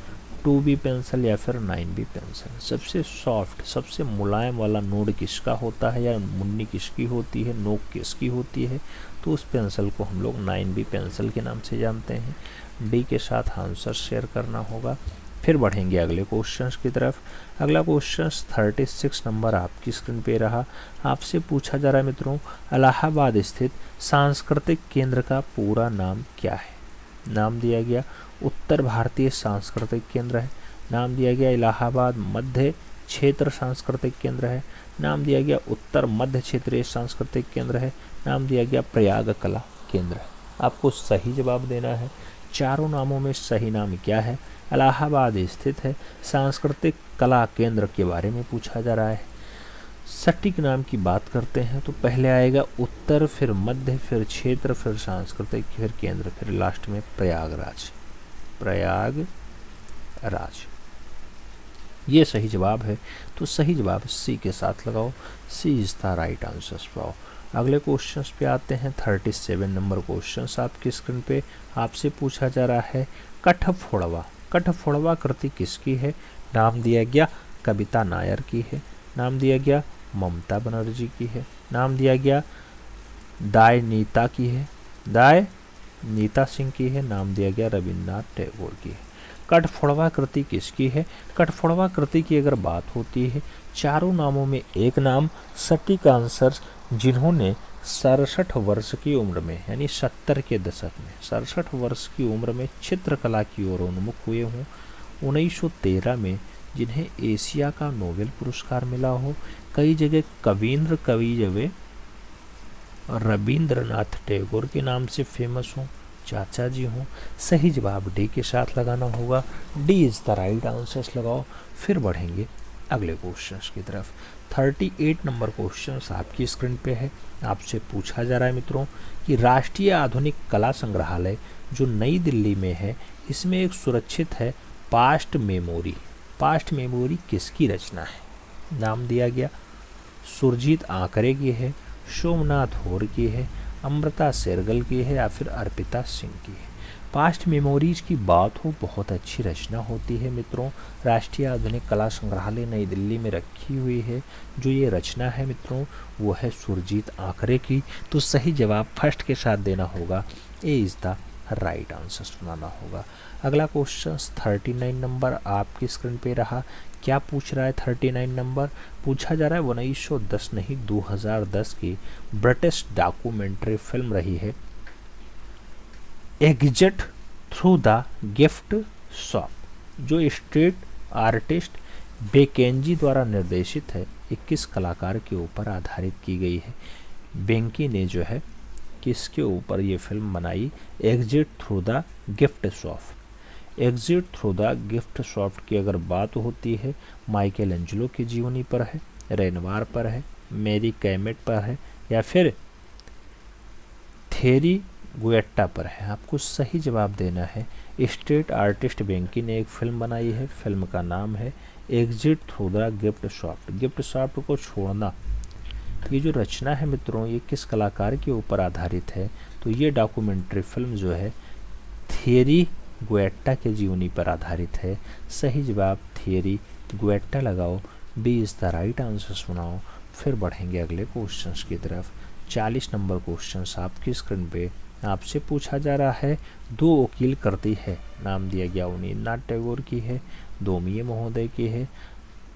2B pencil या फिर 9B पेंसिल। सबसे सॉफ्ट सबसे मुलायम वाला नोड किसका होता है या मुन्नी किसकी होती है, नोक किसकी होती है? तो उस पेंसिल को हम लोग 9B पेंसिल के नाम से जानते हैं। डी के साथ आंसर शेयर करना होगा। फिर बढ़ेंगे अगले क्वेश्चंस की तरफ। अगला क्वेश्चंस 36 नंबर आपकी स्क्रीन पे रहा। आपसे पूछा जा रहा है मित्रों इलाहाबाद स्थित सांस्कृतिक केंद्र का पूरा नाम क्या है? नाम दिया गया उत्तर भारतीय सांस्कृतिक केंद्र है, नाम दिया गया इलाहाबाद मध्य क्षेत्र सांस्कृतिक केंद्र है, नाम दिया गया उत्तर मध्य क्षेत्रीय सांस्कृतिक केंद्र है, नाम दिया गया प्रयाग कला केंद्र है। आपको सही जवाब देना है। चारों नामों में सही नाम क्या है? इलाहाबाद स्थित है सांस्कृतिक कला केंद्र के बारे में पूछा जा रहा है। सटीक नाम की बात करते हैं तो पहले आएगा उत्तर, फिर मध्य, फिर क्षेत्र, फिर सांस्कृतिक, फिर केंद्र, फिर लास्ट में प्रयागराज। प्रयागराज ये सही जवाब है। तो सही जवाब सी के साथ लगाओ। सी इज द राइट आंसर पाओ। अगले क्वेश्चंस पे आते हैं। 37 नंबर क्वेश्चंस आपकी स्क्रीन पे। आपसे पूछा जा रहा है कठफोड़वा, कठफोड़वा कृति किसकी है? नाम दिया गया कविता नायर की है, नाम दिया गया ममता बनर्जी की है, नाम दिया गया दाय नीता की है, दाय नीता सिंह की है, नाम दिया गया रविन्द्रनाथ टैगोर की है। कठफोड़वा कृति किसकी है? कठफोड़वा कृति की अगर बात होती है, चारों नामों में एक नाम सटीक आंसर, जिन्होंने 67 वर्ष की उम्र में यानी 70 के दशक में 67 वर्ष की उम्र में चित्रकला की ओर उन्मुख हुए हों। 1913 में जिन्हें एशिया का नोबेल पुरस्कार मिला हो। कई जगह कवींद्र कवि जवे रविंद्रनाथ टैगोर के नाम से फेमस हों, चाचा जी हों। सही जवाब डी के साथ लगाना होगा। D is the right answers लगाओ। फिर बढ़ेंगे अगले क्वेश्चंस की तरफ। 38 नंबर क्वेश्चंस आपकी स्क्रीन पे है। आपसे पूछा जा रहा है मित्रों कि राष्ट्रीय आधुनिक कला संग्रहालय जो नई दिल्ली में है, इसमें एक सुरक्षित है पास्ट मेमोरी। पास्ट मेमोरी किसकी रचना है? नाम दिया गया सुरजीत आंकरे की है, सोमनाथ होर की है, अमृता शेरगल की है या फिर अर्पिता सिंह की है। पास्ट मेमोरीज की बात हो, बहुत अच्छी रचना होती है मित्रों। राष्ट्रीय आधुनिक कला संग्रहालय नई दिल्ली में रखी हुई है। जो ये रचना है मित्रों वो है सुरजीत आंकरे की। तो सही जवाब फर्स्ट के साथ देना होगा। ए इज़ द राइट आंसर सुनाना होगा। अगला क्वेश्चन 39 नंबर आपकी स्क्रीन पे रहा। क्या पूछ रहा है? 39 नंबर पूछा जा रहा है 1910 नहीं 2010 की ब्रिटिश डॉक्यूमेंट्री फिल्म रही है exit through the gift shop, जो स्ट्रीट आर्टिस्ट बेकेंजी द्वारा निर्देशित है, 21 कलाकार के ऊपर आधारित की गई है। बेंकी ने जो है किसके ऊपर ये फिल्म बनाई? Exit through the gift shop. Exit through the gift shop की अगर बात होती है, माइकल एंजेलो की जीवनी पर है, रेनवार पर है, मेरी कैमेट पर है या फिर थेरी गुएट्टा पर है। आपको सही जवाब देना है। स्ट्रीट आर्टिस्ट बेंकी ने एक फिल्म बनाई है, फिल्म का नाम है exit through the gift shop. Gift shop को छोड़ना, ये जो रचना है मित्रों ये किस कलाकार के ऊपर आधारित है? तो ये डॉक्यूमेंट्री फिल्म जो है थियरी गुएट्टा के जीवनी पर आधारित है। सही जवाब थियरी गुएट्टा लगाओ। B is the right answer सुनाओ। फिर बढ़ेंगे अगले क्वेश्चंस की तरफ। 40 नंबर क्वेश्चंस आपकी स्क्रीन पे आपसे पूछा जा रहा है। दो वकील करती है, नाम दिया गया अवनींद्रनाथ टैगोर की है, दोमिये महोदय की है,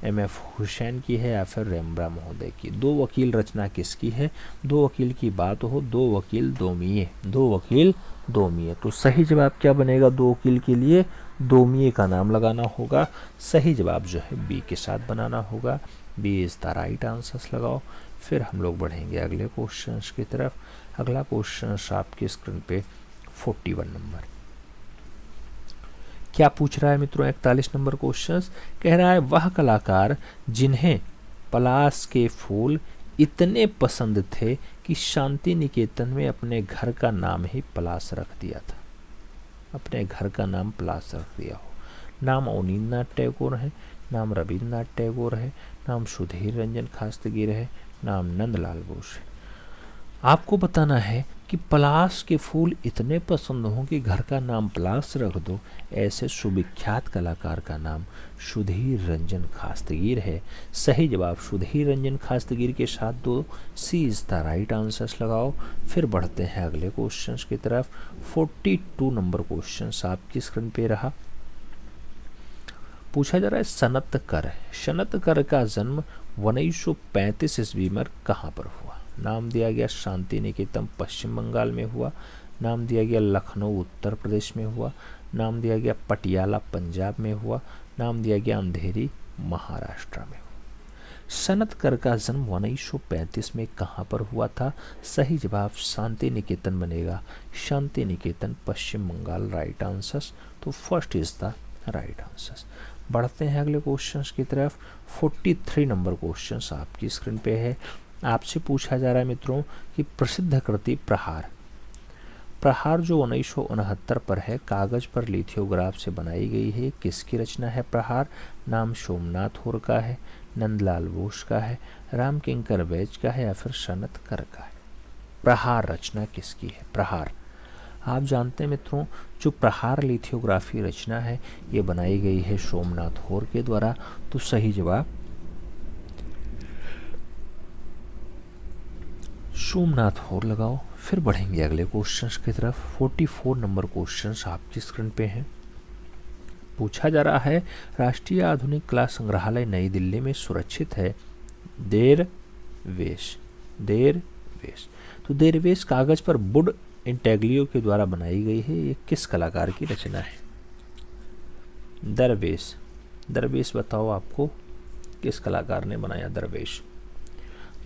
एम.एफ. हुसैन की है या फिर रेम्ब्रा महोदय की। दो वकील रचना किसकी है? दो वकील की बात हो, दो वकील दोमिये, दो वकील दोमिये। तो सही जवाब क्या बनेगा? दो वकील के लिए दोमिये का नाम लगाना होगा। सही जवाब जो है बी के साथ बनाना होगा। B is the right answers लगाओ। फिर हम लोग बढ़ेंगे अगले क्वेश्चंस की तरफ। अगला क्वेश्चन आपकी स्क्रीन पे 41 नंबर क्या पूछ रहा है मित्रों? 41 नंबर क्वेश्चन कह रहा है वह कलाकार जिन्हें पलाश के फूल इतने पसंद थे कि शांति निकेतन में अपने घर का नाम ही पलाश रख दिया था। अपने घर का नाम पलाश रख दिया हो। नाम अवनींद्रनाथ टैगोर है, नाम रविन्द्रनाथ टैगोर है, नाम सुधीर रंजन खास्तगीर है, नाम नंदलाल बोस है। आपको बताना है कि पलाश के फूल इतने पसंद हों कि घर का नाम पलाश रख दो। ऐसे सुविख्यात कलाकार का नाम सुधीर रंजन खास्तगीर है। सही जवाब सुधीर रंजन खास्तगीर के साथ दो। सी इज़ द राइट आंसर्स लगाओ। फिर बढ़ते हैं अगले क्वेश्चंस की तरफ। 42 नंबर क्वेश्चंस आपकी स्क्रीन पे रहा। पूछा जा रहा है सनतकर। सनतकर का जन्म 1935 ईस्वी में कहाँ पर हुआ? नाम दिया गया शांति निकेतन पश्चिम बंगाल में हुआ, नाम दिया गया लखनऊ उत्तर प्रदेश में हुआ, नाम दिया गया पटियाला पंजाब में हुआ, नाम दिया गया अंधेरी महाराष्ट्र में हुआ। सनतकर का जन्म 1935 में कहाँ पर हुआ था? सही जवाब शांति निकेतन बनेगा। शांति निकेतन पश्चिम बंगाल राइट आंसर्स। तो first is the right answers. बढ़ते हैं अगले क्वेश्चंस की तरफ। 43 नंबर क्वेश्चंस आपकी स्क्रीन पे है। आपसे पूछा जा रहा है मित्रों कि प्रसिद्ध कृति प्रहार। प्रहार जो 1969 पर है, कागज पर लिथोग्राफ से बनाई गई है, किसकी रचना है प्रहार? नाम सोमनाथ होर का है, नंदलाल बोस का है, राम किंकर बैज का है या फिर सनतकर का है। प्रहार रचना किसकी है? प्रहार आप जानते हैं मित्रों जो प्रहार लिथोग्राफी रचना है ये बनाई गई है सोमनाथ होर के द्वारा। तो सही जवाब सोमनाथ होर लगाओ। फिर बढ़ेंगे अगले क्वेश्चंस की तरफ। 44 नंबर क्वेश्चंस आपकी स्क्रीन पे हैं। पूछा जा रहा है, राष्ट्रीय आधुनिक कला संग्रहालय नई दिल्ली में सुरक्षित है। देरवेश। तो देरवेश कागज पर वुड इंटेग्लियो के द्वारा बनाई गई है। ये किस कलाकार की रचना है? दरवेश बताओ आपको किस कलाकार ने बनाया दरवेश?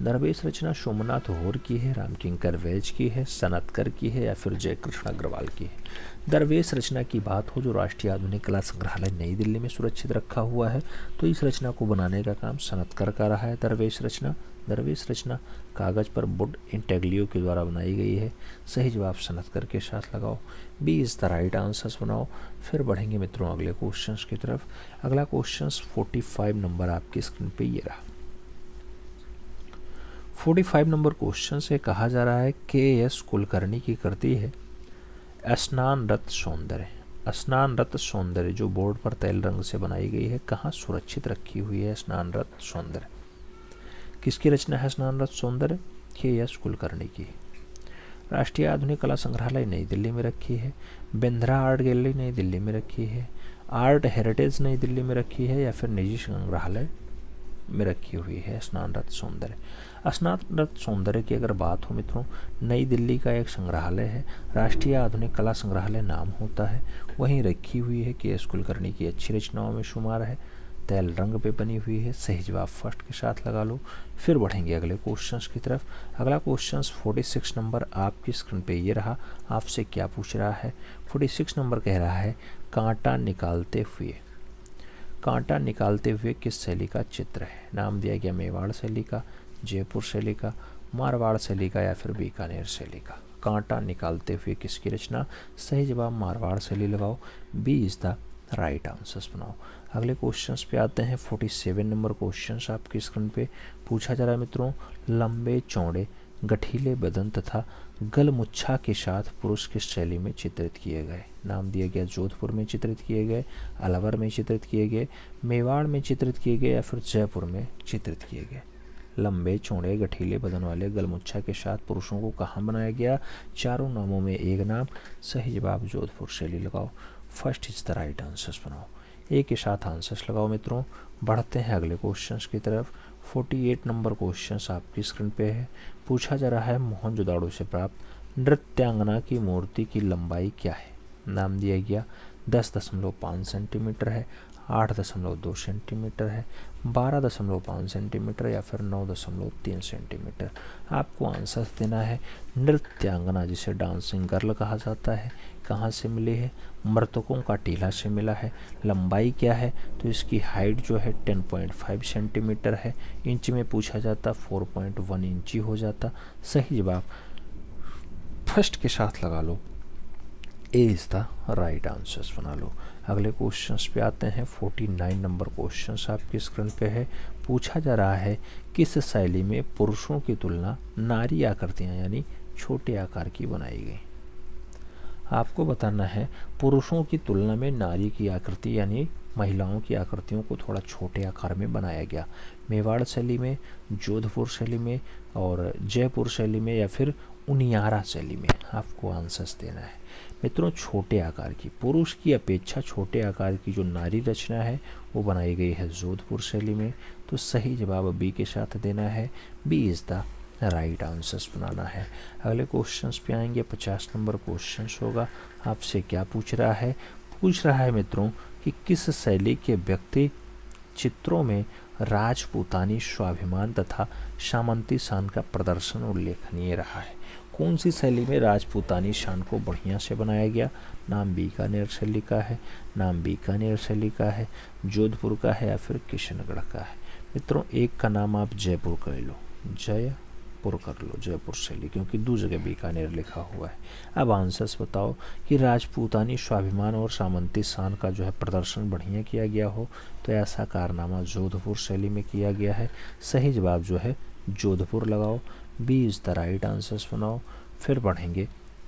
दरवेश रचना सोमनाथ होर की है, रामकिंकर वैज की है, सनतकर की है या फिर जयकृष्ण अग्रवाल की है? दरवेश रचना की बात हो जो राष्ट्रीय आधुनिक कला संग्रहालय नई दिल्ली में सुरक्षित रखा हुआ है, तो इस रचना को बनाने का काम सनतकर का रहा है। दरवेश रचना कागज पर वुड इंटेग्लियो के द्वारा बनाई गई है। सही जवाब सनतकर के साथ लगाओ। B is the right answers बनाओ। फिर बढ़ेंगे मित्रों अगले क्वेश्चंस की तरफ। अगला क्वेश्चंस 45 नंबर आपकी स्क्रीन पे ये रहा। 45 नंबर क्वेश्चन से कहा जा रहा है के.एस. कुलकर्णी की कृति है स्नान रत सौंदर्य जो बोर्ड पर तैल रंग से बनाई गई है, कहाँ सुरक्षित रखी हुई है स्नान रत सौंदर्य? किसकी रचना है स्नान रत सौंदर्य? के.एस. कुलकर्णी की। राष्ट्रीय आधुनिक कला संग्रहालय नई दिल्ली में रखी है। बिंद्रा आर्ट गैलरी नई दिल्ली में रखी है। आर्ट हेरिटेज नई दिल्ली में रखी है या फिर निजी संग्रहालय में रखी हुई है स्नानरत सौंदर्य? स्नानरत सौंदर्य की अगर बात हो मित्रों, नई दिल्ली का एक संग्रहालय है, राष्ट्रीय आधुनिक कला संग्रहालय नाम होता है, वहीं रखी हुई है। के.एस. कुलकर्णी की अच्छी रचनाओं में शुमार है, तैल रंग पे बनी हुई है। सही जवाब फर्स्ट के साथ लगा लो। फिर बढ़ेंगे अगले क्वेश्चंस की तरफ। अगला क्वेश्चंस 46 नंबर आपकी स्क्रीन पे ये रहा। आपसे क्या पूछ रहा है? 46 नंबर कह रहा है कांटा निकालते हुए किस शैली का चित्र है? नाम दिया गया मेवाड़ शैली का, जयपुर शैली का, मारवाड़ शैली का या फिर बीकानेर शैली का? कांटा निकालते हुए किसकी रचना? सही जवाब मारवाड़ शैली लगाओ। B is the right answers बनाओ। अगले क्वेश्चंस पे आते हैं। 47 नंबर क्वेश्चंस आपकी स्क्रीन पे पूछा जा रहा है मित्रों, लंबे चौड़े गठीले बदन तथा गलमुच्छा के साथ पुरुष किस शैली में चित्रित किए गए? नाम दिया गया जोधपुर में चित्रित किए गए, अलवर में चित्रित किए गए, मेवाड़ में चित्रित किए गए या फिर जयपुर में चित्रित किए गए? लंबे चौड़े गठीले बदन वाले गलमुच्छा के साथ पुरुषों को कहाँ बनाया गया? चारों नामों में एक नाम। सही जवाब जोधपुर शैली लगाओ। First is the right answers बनाओ। ए के साथ आंसर्स लगाओ मित्रों। बढ़ते हैं अगले क्वेश्चंस की तरफ। 48 नंबर क्वेश्चंस आपकी स्क्रीन पे है। पूछा जा रहा है मोहनजोदाड़ो से प्राप्त नृत्यांगना की मूर्ति की लंबाई क्या है? नाम दिया गया 10.5 सेंटीमीटर है, 8.2 सेंटीमीटर है, 12.5 सेंटीमीटर या फिर 9.3 सेंटीमीटर? आपको आंसर देना है। नृत्यांगना जिसे डांसिंग गर्ल कहा जाता है, कहाँ से मिली है? मृतकों का टीला से मिला है। लंबाई क्या है? तो इसकी हाइट जो है 10.5 सेंटीमीटर है। इंच में पूछा जाता 4.1 इंची हो जाता। सही जवाब फर्स्ट के साथ लगा लो। ए इज द राइट आंसर्स बना लो। अगले क्वेश्चंस पे आते हैं। 49 नंबर क्वेश्चंस आपकी स्क्रीन पे है। पूछा जा रहा है किस शैली में पुरुषों की तुलना नारी आकृतियाँ यानी छोटे आकार की बनाई गई? आपको बताना है पुरुषों की तुलना में नारी की आकृति यानी महिलाओं की आकृतियों को थोड़ा छोटे आकार में बनाया गया। मेवाड़ शैली में, जोधपुर शैली में और जयपुर शैली में या फिर उनियारा शैली में? आपको आंसर्स देना है मित्रों। छोटे आकार की, पुरुष की अपेक्षा छोटे आकार की जो नारी रचना है वो बनाई गई है जोधपुर शैली में। तो सही जवाब बी के साथ देना है। B is the right answers बनाना है। अगले क्वेश्चंस पे आएंगे। 50 नंबर क्वेश्चंस होगा। आपसे क्या पूछ रहा है? पूछ रहा है मित्रों कि किस शैली के व्यक्ति चित्रों में राजपूतानी स्वाभिमान तथा सामंती शान का प्रदर्शन उल्लेखनीय रहा है? कौन सी शैली में राजपूतानी शान को बढ़िया से बनाया गया? नाम बीकानेर शैली का है, जोधपुर का है या फिर किशनगढ़ का है? मित्रों एक का नाम आप जयपुर कर लो, जयपुर शैली, क्योंकि दो जगह बीकानेर लिखा हुआ है। अब आंसर्स बताओ कि राजपूतानी स्वाभिमान और सामंती शान का जो है प्रदर्शन बढ़िया किया गया हो, तो ऐसा कारनामा जोधपुर शैली में किया गया है। सही जवाब जो है जोधपुर लगाओ। B is the right answers बनाओ। फिर बढ़ेंगे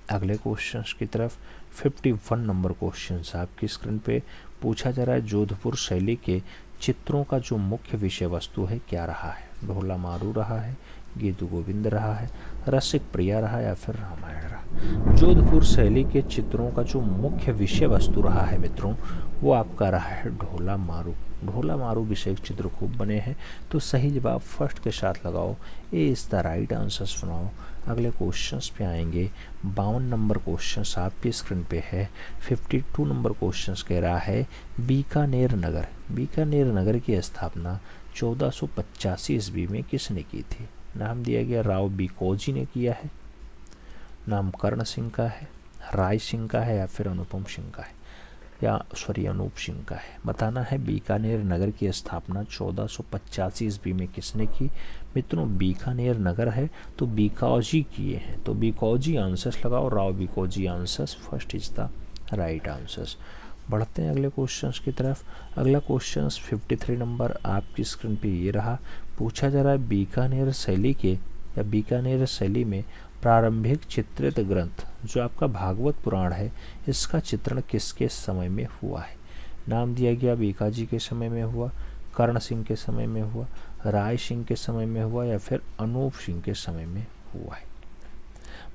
अगले क्वेश्चंस की तरफ। 51 नंबर क्वेश्चन आपकी स्क्रीन पे पूछा जा रहा है जोधपुर शैली के चित्रों का जो मुख्य विषय वस्तु है क्या रहा है? ढोला मारू रहा है, गीत गोविंद रहा है, रसिक प्रिया रहा या फिर रामायण रहा? जोधपुर शैली के चित्रों का जो मुख्य विषय वस्तु रहा है मित्रों, वो आपका रहा है ढोला मारू। ढोला मारू विषयक चित्र खूब बने हैं, तो सही जवाब फर्स्ट के साथ लगाओ, ए इज द राइट आंसर बनाओ। अगले क्वेश्चंस पे आएंगे। 52 नंबर क्वेश्चंस आपकी स्क्रीन पे है। 52 नंबर क्वेश्चंस कह रहा है बीकानेर नगर। बीकानेर नगर की स्थापना 1485 ईस्वी में किसने की थी? नाम दिया गया राव बीकोजी ने किया है, नाम कर्ण सिंह का है, राय सिंह का है या फिर अनुपम सिंह का है, अनूप सिंह का है। बताना है बीकानेर नगर की स्थापना 1485 ईस्वी में किसने की? मित्रों बीकानेर नगर है तो बीकाजी किए हैं, तो बीकोजी आंसर्स लगाओ, राव बीकोजी answers first is the right answers. बढ़ते हैं अगले क्वेश्चंस की तरफ। अगला क्वेश्चंस 53 नंबर आपकी स्क्रीन पे ये रहा। पूछा जा रहा है बीकानेर शैली के या बीकानेर शैली में प्रारंभिक चित्रित ग्रंथ जो आपका भागवत पुराण है, इसका चित्रण किसके समय में हुआ है? नाम दिया गया बीकाजी के समय में हुआ, कर्ण सिंह के समय में हुआ, राय सिंह के समय में हुआ या फिर अनूप सिंह के समय में हुआ है।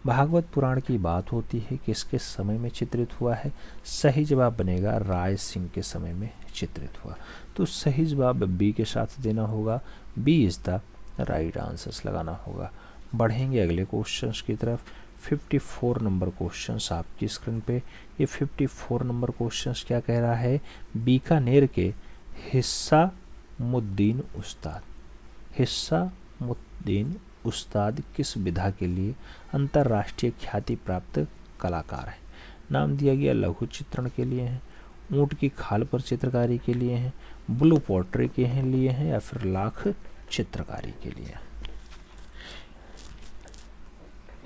भागवत पुराण की बात होती है किसके समय में चित्रित हुआ है? सही जवाब बनेगा राय सिंह के समय में चित्रित हुआ, तो सही जवाब बी के साथ देना होगा, B is the right answers लगाना होगा। बढ़ेंगे अगले क्वेश्चंस की तरफ। 54 नंबर क्वेश्चंस आपकी स्क्रीन पे। ये 54 नंबर क्वेश्चंस क्या कह रहा है? बीकानेर के हिस्सामुद्दीन उस्ताद, हिस्सामुद्दीन उस्ताद किस विधा के लिए अंतर्राष्ट्रीय ख्याति प्राप्त कलाकार हैं? नाम दिया गया लघु चित्रण के लिए हैं, ऊंट की खाल पर चित्रकारी के लिए हैं, ब्लू पोट्री के लिए हैं या फिर लाख चित्रकारी के लिए।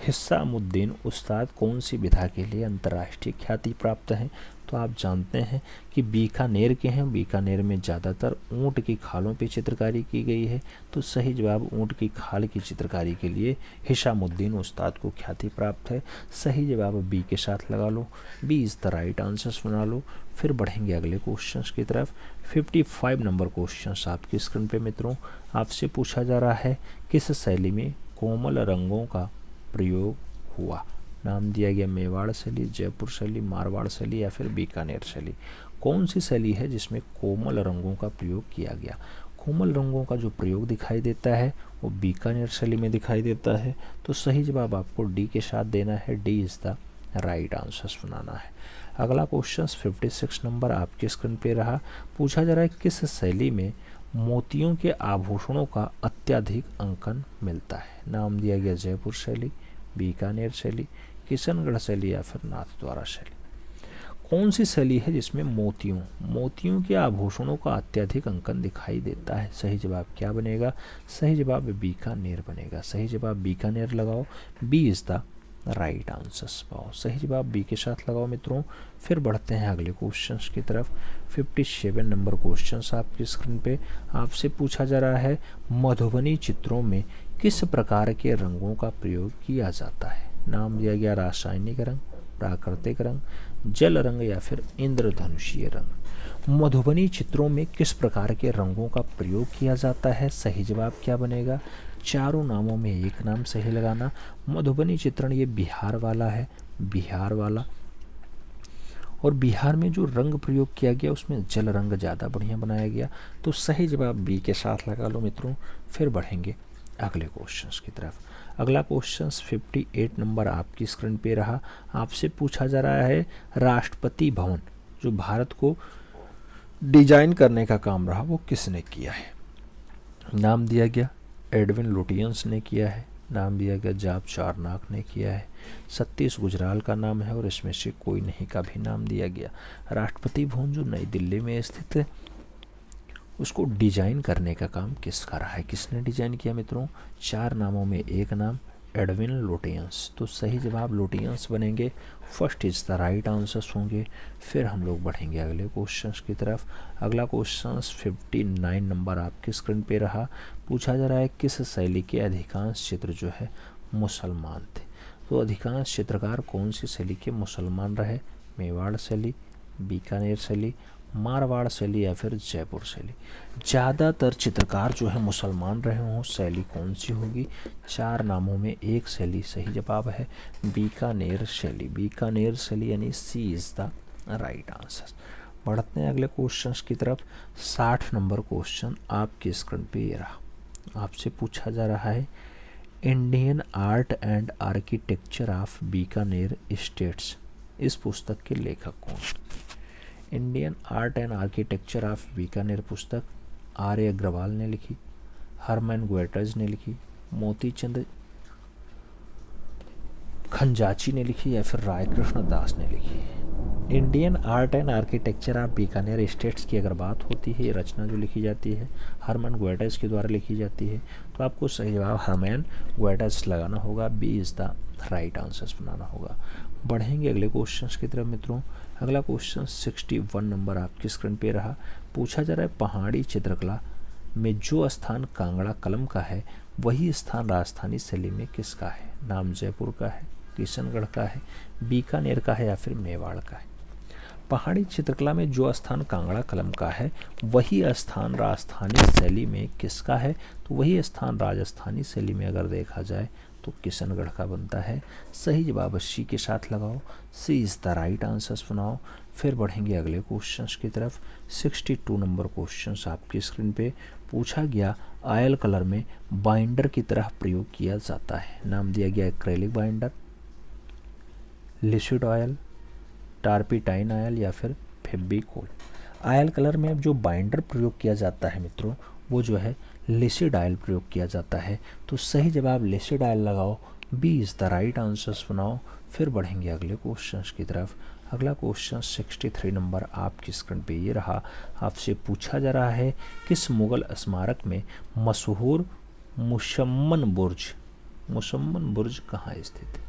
हिस्सामुद्दीन उस्ताद कौन सी विधा के लिए अंतर्राष्ट्रीय ख्याति प्राप्त हैं? तो आप जानते हैं कि बीकानेर के हैं, बीकानेर में ज़्यादातर ऊंट की खालों पे चित्रकारी की गई है, तो सही जवाब ऊंट की खाल की चित्रकारी के लिए हिस्सामुद्दीन उस्ताद को ख्याति प्राप्त है। सही जवाब बी के साथ लगा लो, B is the right answers बना लो। फिर बढ़ेंगे अगले क्वेश्चंस की तरफ। 55 नंबर क्वेश्चंस आपकी स्क्रीन पे मित्रों। आपसे पूछा जा रहा है किस शैली में कोमल रंगों का प्रयोग हुआ? नाम दिया गया मेवाड़ शैली, जयपुर शैली, मारवाड़ शैली या फिर बीकानेर शैली। कौन सी शैली है जिसमें कोमल रंगों का प्रयोग किया गया? कोमल रंगों का जो प्रयोग दिखाई देता है वो बीकानेर शैली में दिखाई देता है, तो सही जवाब आपको डी के साथ देना है, D is the right answers बनाना है। अगला क्वेश्चन 56 नंबर आपके स्क्रीन पे रहा। पूछा जा रहा है किस शैली में मोतियों के आभूषणों का अत्यधिक अंकन मिलता है? नाम दिया गया जयपुर शैली, बीकानेर शैली, किशनगढ़ शैली या फिर नाथद्वारा शैली। कौन सी शैली है जिसमें मोतियों के आभूषणों का अत्यधिक अंकन दिखाई देता है? सही जवाब क्या बनेगा? सही जवाब बीकानेर बनेगा। सही जवाब बीकानेर लगाओ, B is the right answers पाओ। सही जवाब बी के साथ लगाओ मित्रों। फिर बढ़ते हैं अगले क्वेश्चंस की तरफ। 57 नंबर क्वेश्चंस आपकी स्क्रीन पे। आपसे पूछा जा रहा है मधुबनी चित्रों में किस प्रकार के रंगों का प्रयोग किया जाता है? नाम दिया गया रासायनिक रंग, प्राकृतिक रंग, जल रंग या फिर इंद्रधनुषीय रंग। मधुबनी चित्रों में किस प्रकार के रंगों का प्रयोग किया जाता है? सही जवाब क्या बनेगा? चारों नामों में एक नाम सही लगाना। मधुबनी चित्रण ये बिहार वाला है, बिहार वाला, और बिहार में जो रंग प्रयोग किया गया उसमें जल रंग ज़्यादा बढ़िया बनाया गया, तो सही जवाब बी के साथ लगा लो मित्रों। फिर बढ़ेंगे अगले क्वेश्चंस की तरफ। अगला क्वेश्चन 58 नंबर आपकी स्क्रीन पे रहा। आपसे पूछा जा रहा है राष्ट्रपति भवन जो भारत को डिजाइन करने का काम रहा वो किसने किया है? नाम दिया गया एडविन लुटियंस ने किया है, नाम दिया गया जाप चारनाक ने किया है, सतीश गुजराल का नाम है और इसमें से कोई नहीं का भी नाम दिया गया। राष्ट्रपति भवन जो नई दिल्ली में स्थित है उसको डिजाइन करने का काम किसका रहा है? किसने डिजाइन किया मित्रों? चार नामों में एक नाम एडविन लुटियंस, तो सही जवाब लुटियंस बनेंगे। First is the right answers होंगे। फिर हम लोग बढ़ेंगे अगले क्वेश्चंस की तरफ। अगला क्वेश्चन 59 नंबर आपकी स्क्रीन पे रहा। पूछा जा रहा है किस शैली के अधिकांश चित्र जो है मुसलमान थे? तो अधिकांश चित्रकार कौन सी शैली के मुसलमान रहे? मेवाड़ शैली, बीकानेर शैली, मारवाड़ शैली या फिर जयपुर शैली। ज़्यादातर चित्रकार जो है मुसलमान रहे हों, शैली कौन सी होगी? 4 नामों में एक शैली सही जवाब है बीकानेर शैली। बीकानेर शैली यानी सी इज़ द राइट आंसर। बढ़ते हैं अगले क्वेश्चन की तरफ। 60 नंबर क्वेश्चन आपके स्क्रीन पे ये रहा। आपसे पूछा जा रहा है Indian art and architecture of Bikaner states, इस पुस्तक के लेखक कौन? Indian art and architecture of Bikaner पुस्तक आर ए अग्रवाल ने लिखी, हरमैन ग्वेटर्स ने लिखी, मोतीचंद खंजाची ने लिखी या फिर राय कृष्ण दास ने लिखी। Indian art and architecture of Bikaner states की अगर बात होती है, ये रचना जो लिखी जाती है हरमैन ग्वेटर्स के द्वारा लिखी जाती है, तो आपको सही जवाब हरमैन ग्वेटर्स लगाना होगा, B is the right answers बनाना होगा। बढ़ेंगे अगले क्वेश्चन की तरफ मित्रों। अगला क्वेश्चन 61 नंबर आपकी स्क्रीन पे रहा। पूछा जा रहा है पहाड़ी चित्रकला में जो स्थान कांगड़ा कलम का है वही स्थान राजस्थानी शैली में किसका है? नाम जयपुर का है, किशनगढ़ का है, बीकानेर का है या फिर मेवाड़ का है? पहाड़ी चित्रकला में जो स्थान कांगड़ा कलम का है वही स्थान राजस्थानी शैली में किसका है? तो वही स्थान राजस्थानी शैली में अगर देखा जाए तो किशनगढ़ का बनता है। सही जवाब सी के साथ लगाओ, सी इज़ द राइट आंसर्स बनाओ। फिर बढ़ेंगे अगले क्वेश्चंस की तरफ। 62 नंबर क्वेश्चंस आपकी स्क्रीन पे। पूछा गया ऑयल कलर में बाइंडर की तरह प्रयोग किया जाता है। नाम दिया गया acrylic binder, liquid oil, turpentine oil या फिर फेविकोल। ऑयल कलर में जो बाइंडर प्रयोग किया जाता है मित्रों वो जो है लिक्विड ऑयल प्रयोग किया जाता है। तो सही जवाब लिक्विड ऑयल लगाओ, B is the right answers बनाओ। फिर बढ़ेंगे अगले क्वेश्चन की तरफ। अगला क्वेश्चन 63 नंबर आपकी स्क्रीन पे ये रहा। आपसे पूछा जा रहा है किस मुगल स्मारक में मशहूर मुशम्मन बुर्ज कहाँ स्थित है?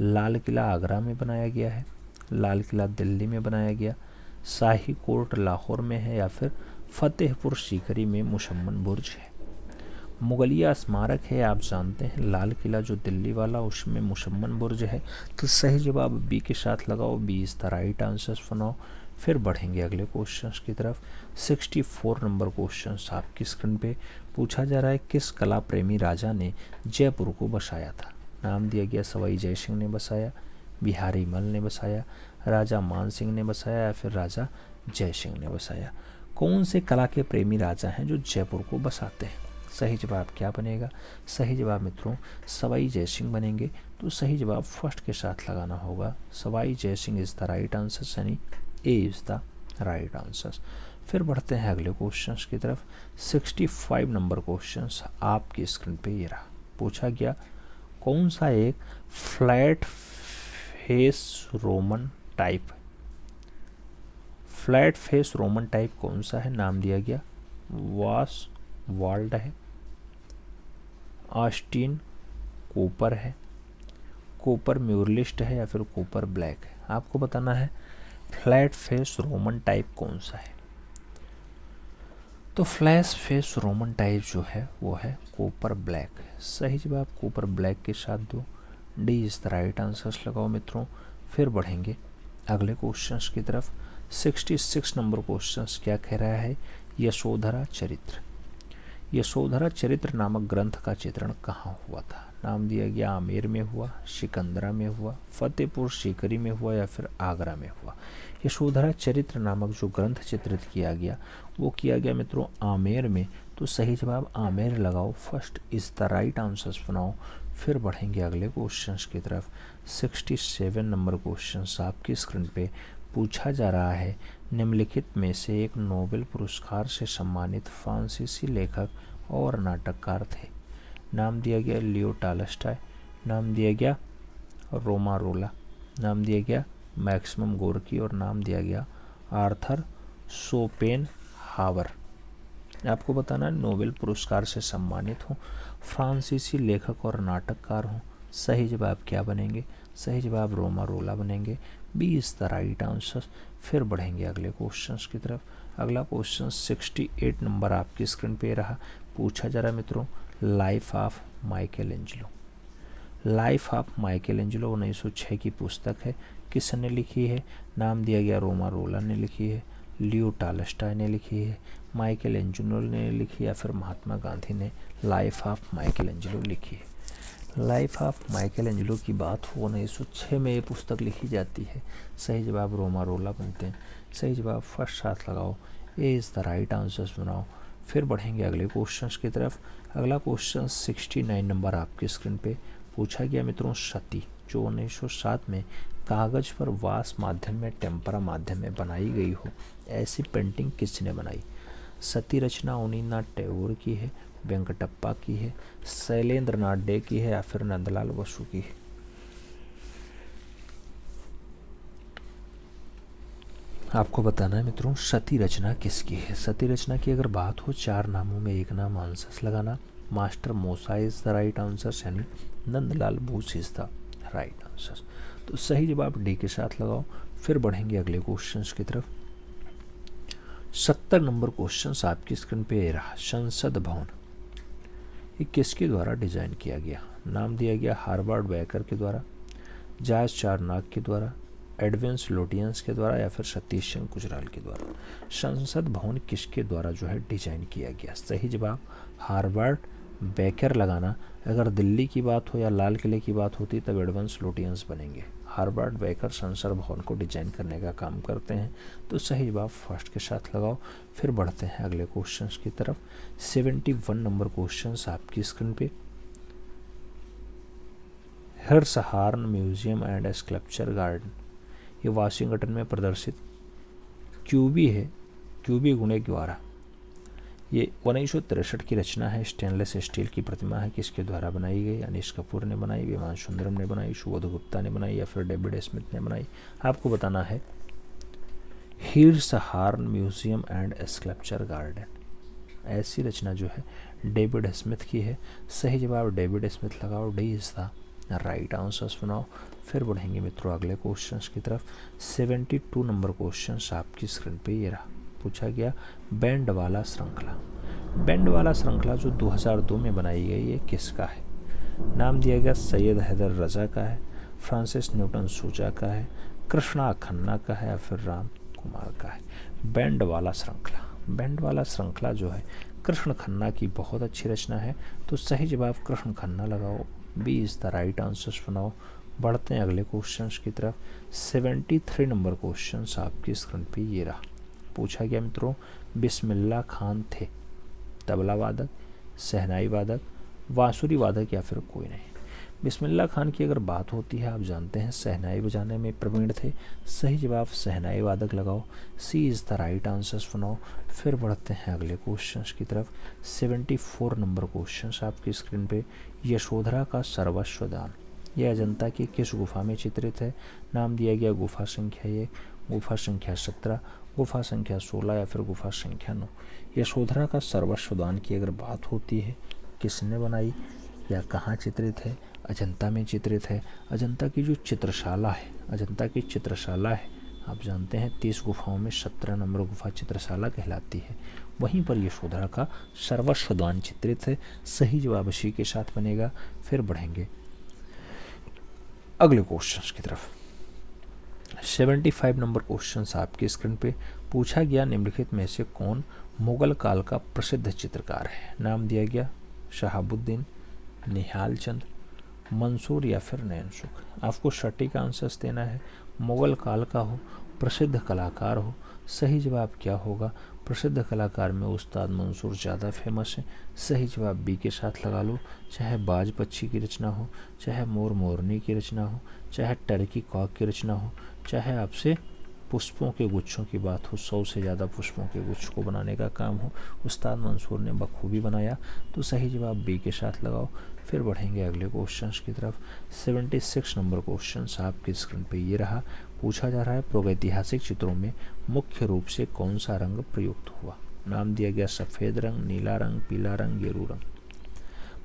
लाल किला आगरा में बनाया गया है, लाल किला दिल्ली में बनाया गया, शाही कोर्ट लाहौर में है या फिर फतेहपुर सीकरी में मुशम्मन बुर्ज है? मुगलिया स्मारक है, आप जानते हैं लाल किला जो दिल्ली वाला, उसमें मुशम्मन बुर्ज है। तो सही जवाब बी के साथ लगाओ, B is the right answers बनाओ। फिर बढ़ेंगे अगले क्वेश्चन की तरफ। 64 नंबर क्वेश्चन आपकी स्क्रीन पे। पूछा जा रहा है किस कला प्रेमी राजा ने जयपुर को बसाया था? नाम दिया गया सवाई जय सिंह ने बसाया, बिहारी मल ने बसाया, राजा मान सिंह ने बसाया या फिर राजा जय सिंह ने बसाया? कौन से कला के प्रेमी राजा हैं जो जयपुर को बसाते हैं? सही जवाब क्या बनेगा? सही जवाब मित्रों सवाई जय सिंह बनेंगे। तो सही जवाब फर्स्ट के साथ लगाना होगा, Sawai Jai Singh is the right answer, यानी A is the right answer. फिर बढ़ते हैं अगले क्वेश्चन की तरफ। 65 नंबर क्वेश्चन आपकी स्क्रीन पे ये रहा। पूछा गया कौन सा एक flat face Roman type, flat face Roman type कौन सा है? नाम दिया गया वास वाल्ड है, ऑस्टिन कूपर है, कूपर म्यूरलिस्ट है या फिर कूपर ब्लैक है? आपको बताना है फ्लैट फेस रोमन टाइप कौन सा है। तो फ्लैट फेस रोमन टाइप जो है वो है कूपर ब्लैक। सही जवाब कूपर ब्लैक के साथ दो, D is the right answers लगाओ मित्रों। फिर बढ़ेंगे अगले क्वेश्चंस की तरफ। 66 नंबर क्वेश्चंस क्या कह रहा है? यशोधरा चरित्र, यशोधरा चरित्र नामक ग्रंथ का चित्रण कहाँ हुआ था? नाम दिया गया आमेर में हुआ, सिकंदरा में हुआ, फतेहपुर सीकरी में हुआ या फिर आगरा में हुआ? यशोधरा चरित्र नामक जो ग्रंथ चित्रित किया गया वो किया गया मित्रों आमेर में। तो सही जवाब आमेर लगाओ, first is the right answers बनाओ। फिर बढ़ेंगे अगले क्वेश्चन की तरफ। 67 नंबर क्वेश्चन आपकी स्क्रीन पे। पूछा जा रहा है निम्नलिखित में से एक नोबेल पुरस्कार से सम्मानित फ्रांसीसी लेखक और नाटककार थे। नाम दिया गया लियो टॉल्स्टॉय, नाम दिया गया रोमारोला, नाम दिया गया मैक्सिमम गोर्की और नाम दिया गया आर्थर शोपेनहावर। आपको बताना है नोबेल पुरस्कार से सम्मानित हो, फ्रांसीसी लेखक और नाटककार हो। सही जवाब क्या बनेंगे? सही जवाब रोमारोला बनेंगे, B is the right answer. फिर बढ़ेंगे अगले क्वेश्चंस की तरफ। अगला क्वेश्चन 68 नंबर आपकी स्क्रीन पे रहा। पूछा जा रहा है मित्रों life of Michael Angelo. Life of Michael Angelo 1906 की पुस्तक है, किसने लिखी है? नाम दिया गया रोमारोला ने लिखी है, लियो टॉल्स्टॉय ने लिखी है, माइकल एंजेलो ने लिखी, या फिर महात्मा गांधी ने लाइफ ऑफ माइकल एंजेलो लिखी है। लाइफ ऑफ माइकल एंजेलो की बात हो 1906 में ये पुस्तक लिखी जाती है। सही जवाब रोमारोला बनते हैं। सही जवाब फर्स्ट साथ लगाओ, ए इज़ द राइट आंसर्स बनाओ। फिर बढ़ेंगे अगले क्वेश्चंस की तरफ। अगला क्वेश्चन 69 नंबर आपकी स्क्रीन पे पूछा गया मित्रों, सती जो 1907 में कागज़ पर वास माध्यम में टेम्परा माध्यम में बनाई गई हो, ऐसी पेंटिंग किसने बनाई? सती रचना अवनींद्रनाथ टैगोर की है, वेंकटप्पा की है, शैलेंद्र नाथ डे की है, या फिर नंदलाल बसु की है? आपको बताना है मित्रों सती रचना किसकी है। सती रचना की अगर बात हो, 4 नामों में एक नाम आंसर्स लगाना। मास्टर मोसा इज द राइट आंसर्स, यानी Nandlal Bose is the right answers. तो सही जवाब डी के साथ लगाओ। फिर बढ़ेंगे अगले क्वेश्चंस की तरफ। 70 नंबर क्वेश्चन आपकी स्क्रीन पे ये रहा, संसद भवन ये किसके द्वारा डिजाइन किया गया? नाम दिया गया हार्वर्ड बेकर के द्वारा, जॉर्ज चारनाक के द्वारा, एडविन लोटियंस के द्वारा, या फिर सतीश चंद्र गुजराल के द्वारा। संसद भवन किसके द्वारा जो है डिजाइन किया गया? सही जवाब हार्वर्ड बेकर लगाना। अगर दिल्ली की बात हो या लाल किले की बात होती तब एडविन लोटियंस बनेंगे। हार्वर्ड बेकर संसद भवन को डिजाइन करने का काम करते हैं। तो सही जवाब फर्स्ट के साथ लगाओ। फिर बढ़ते हैं अगले क्वेश्चंस की तरफ। 71 नंबर क्वेश्चंस आपकी स्क्रीन पे। हर्षहार्न म्यूजियम एंड स्कल्पचर गार्डन ये वाशिंगटन में प्रदर्शित क्यूबी है, क्यूबी गुणे द्वारा। ये 1963 की रचना है। स्टेनलेस स्टील की प्रतिमा है, किसके द्वारा बनाई गई? अनीश कपूर ने बनाई, विमान सुंदरम ने बनाई, सुबोध गुप्ता ने बनाई, या फिर डेविड स्मिथ ने बनाई? आपको बताना है हर्षहार्न म्यूजियम एंड स्कल्पचर गार्डन ऐसी रचना जो है डेविड स्मिथ की है। सही जवाब डेविड स्मिथ लगाओ, D is the right answers बनाओ। फिर बढ़ेंगे मित्रों अगले क्वेश्चंस की तरफ। 72 नंबर क्वेश्चंस आपकी स्क्रीन पे ये रहा, पूछा गया बैंड वाला श्रृंखला। बैंड वाला श्रृंखला जो 2002 में बनाई गई है किसका है? नाम दिया गया सैयद हैदर रजा का है, फ्रांसिस न्यूटन सूजा का है, कृष्णा खन्ना का है, या फिर राम कुमार का है? बैंड वाला श्रृंखला, बैंड वाला श्रृंखला जो है कृष्ण खन्ना की बहुत अच्छी रचना है। तो सही जवाब कृष्ण खन्ना लगाओ, B is the right answers बनाओ। बढ़ते हैं अगले क्वेश्चंस की तरफ। 73 नंबर क्वेश्चंस आपकी स्क्रीन पे ये रहा, पूछा गया मित्रों बिस्मिल्लाह खान थे तबला वादक, शहनाई वादक, बांसुरी वादक, या फिर कोई नहीं? बिस्मिल्लाह खान की अगर बात होती है, आप जानते हैं शहनाई बजाने में प्रवीण थे। सही जवाब शहनाई वादक लगाओ, सी इज़ द राइट आंसर्स बनाओ। फिर बढ़ते हैं अगले क्वेश्चंस की तरफ। 74 नंबर क्वेश्चंस आपकी स्क्रीन पे। यशोधरा का सर्वस्व दान यह अजंता की किस गुफा में चित्रित है? नाम दिया गया गुफा संख्या 1, गुफा संख्या 17, गुफा संख्या 16, या फिर गुफा संख्या 9? यशोधरा का सर्वस्व दान की अगर बात होती है, किसने बनाई या कहाँ चित्रित है? अजंता में चित्रित है। अजंता की जो चित्रशाला है, अजंता की चित्रशाला है, आप जानते हैं 30 गुफाओं में 17 नंबर गुफा चित्रशाला कहलाती है। वहीं पर यशोधरा का सर्वस्व दान चित्रित है। सही जवाब इसी के साथ बनेगा। फिर बढ़ेंगे अगले क्वेश्चंस की तरफ। 75 नंबर क्वेश्चंस आपकी स्क्रीन पे। पूछा गया निम्नलिखित में से कौन मुगल काल का प्रसिद्ध चित्रकार है? नाम दिया गया शहाबुद्दीन, निहाल चंद, मंसूर, या फिर नैनसुख? आपको सटीक आंसर्स देना है। मुगल काल का हो, प्रसिद्ध कलाकार हो। सही जवाब क्या होगा? प्रसिद्ध कलाकार में उस्ताद मंसूर ज़्यादा फेमस है। सही जवाब बी के साथ लगा लो। चाहे बाज पक्षी की रचना हो, चाहे मोर मोरनी की रचना हो, चाहे टर्की कॉक की रचना हो, चाहे आपसे पुष्पों के गुच्छों की बात हो, 100 से ज़्यादा पुष्पों के गुच्छ को बनाने का काम हो, उस्ताद मंसूर ने बखूबी बनाया। तो सही जवाब बी के साथ लगाओ। फिर बढ़ेंगे अगले क्वेश्चंस की तरफ। 76 नंबर क्वेश्चंस आपकी स्क्रीन पे ये रहा, पूछा जा रहा है प्रागैतिहासिक चित्रों में मुख्य रूप से कौन सा रंग प्रयुक्त हुआ? नाम दिया गया सफ़ेद रंग, नीला रंग, पीला रंग, गेरू रंग।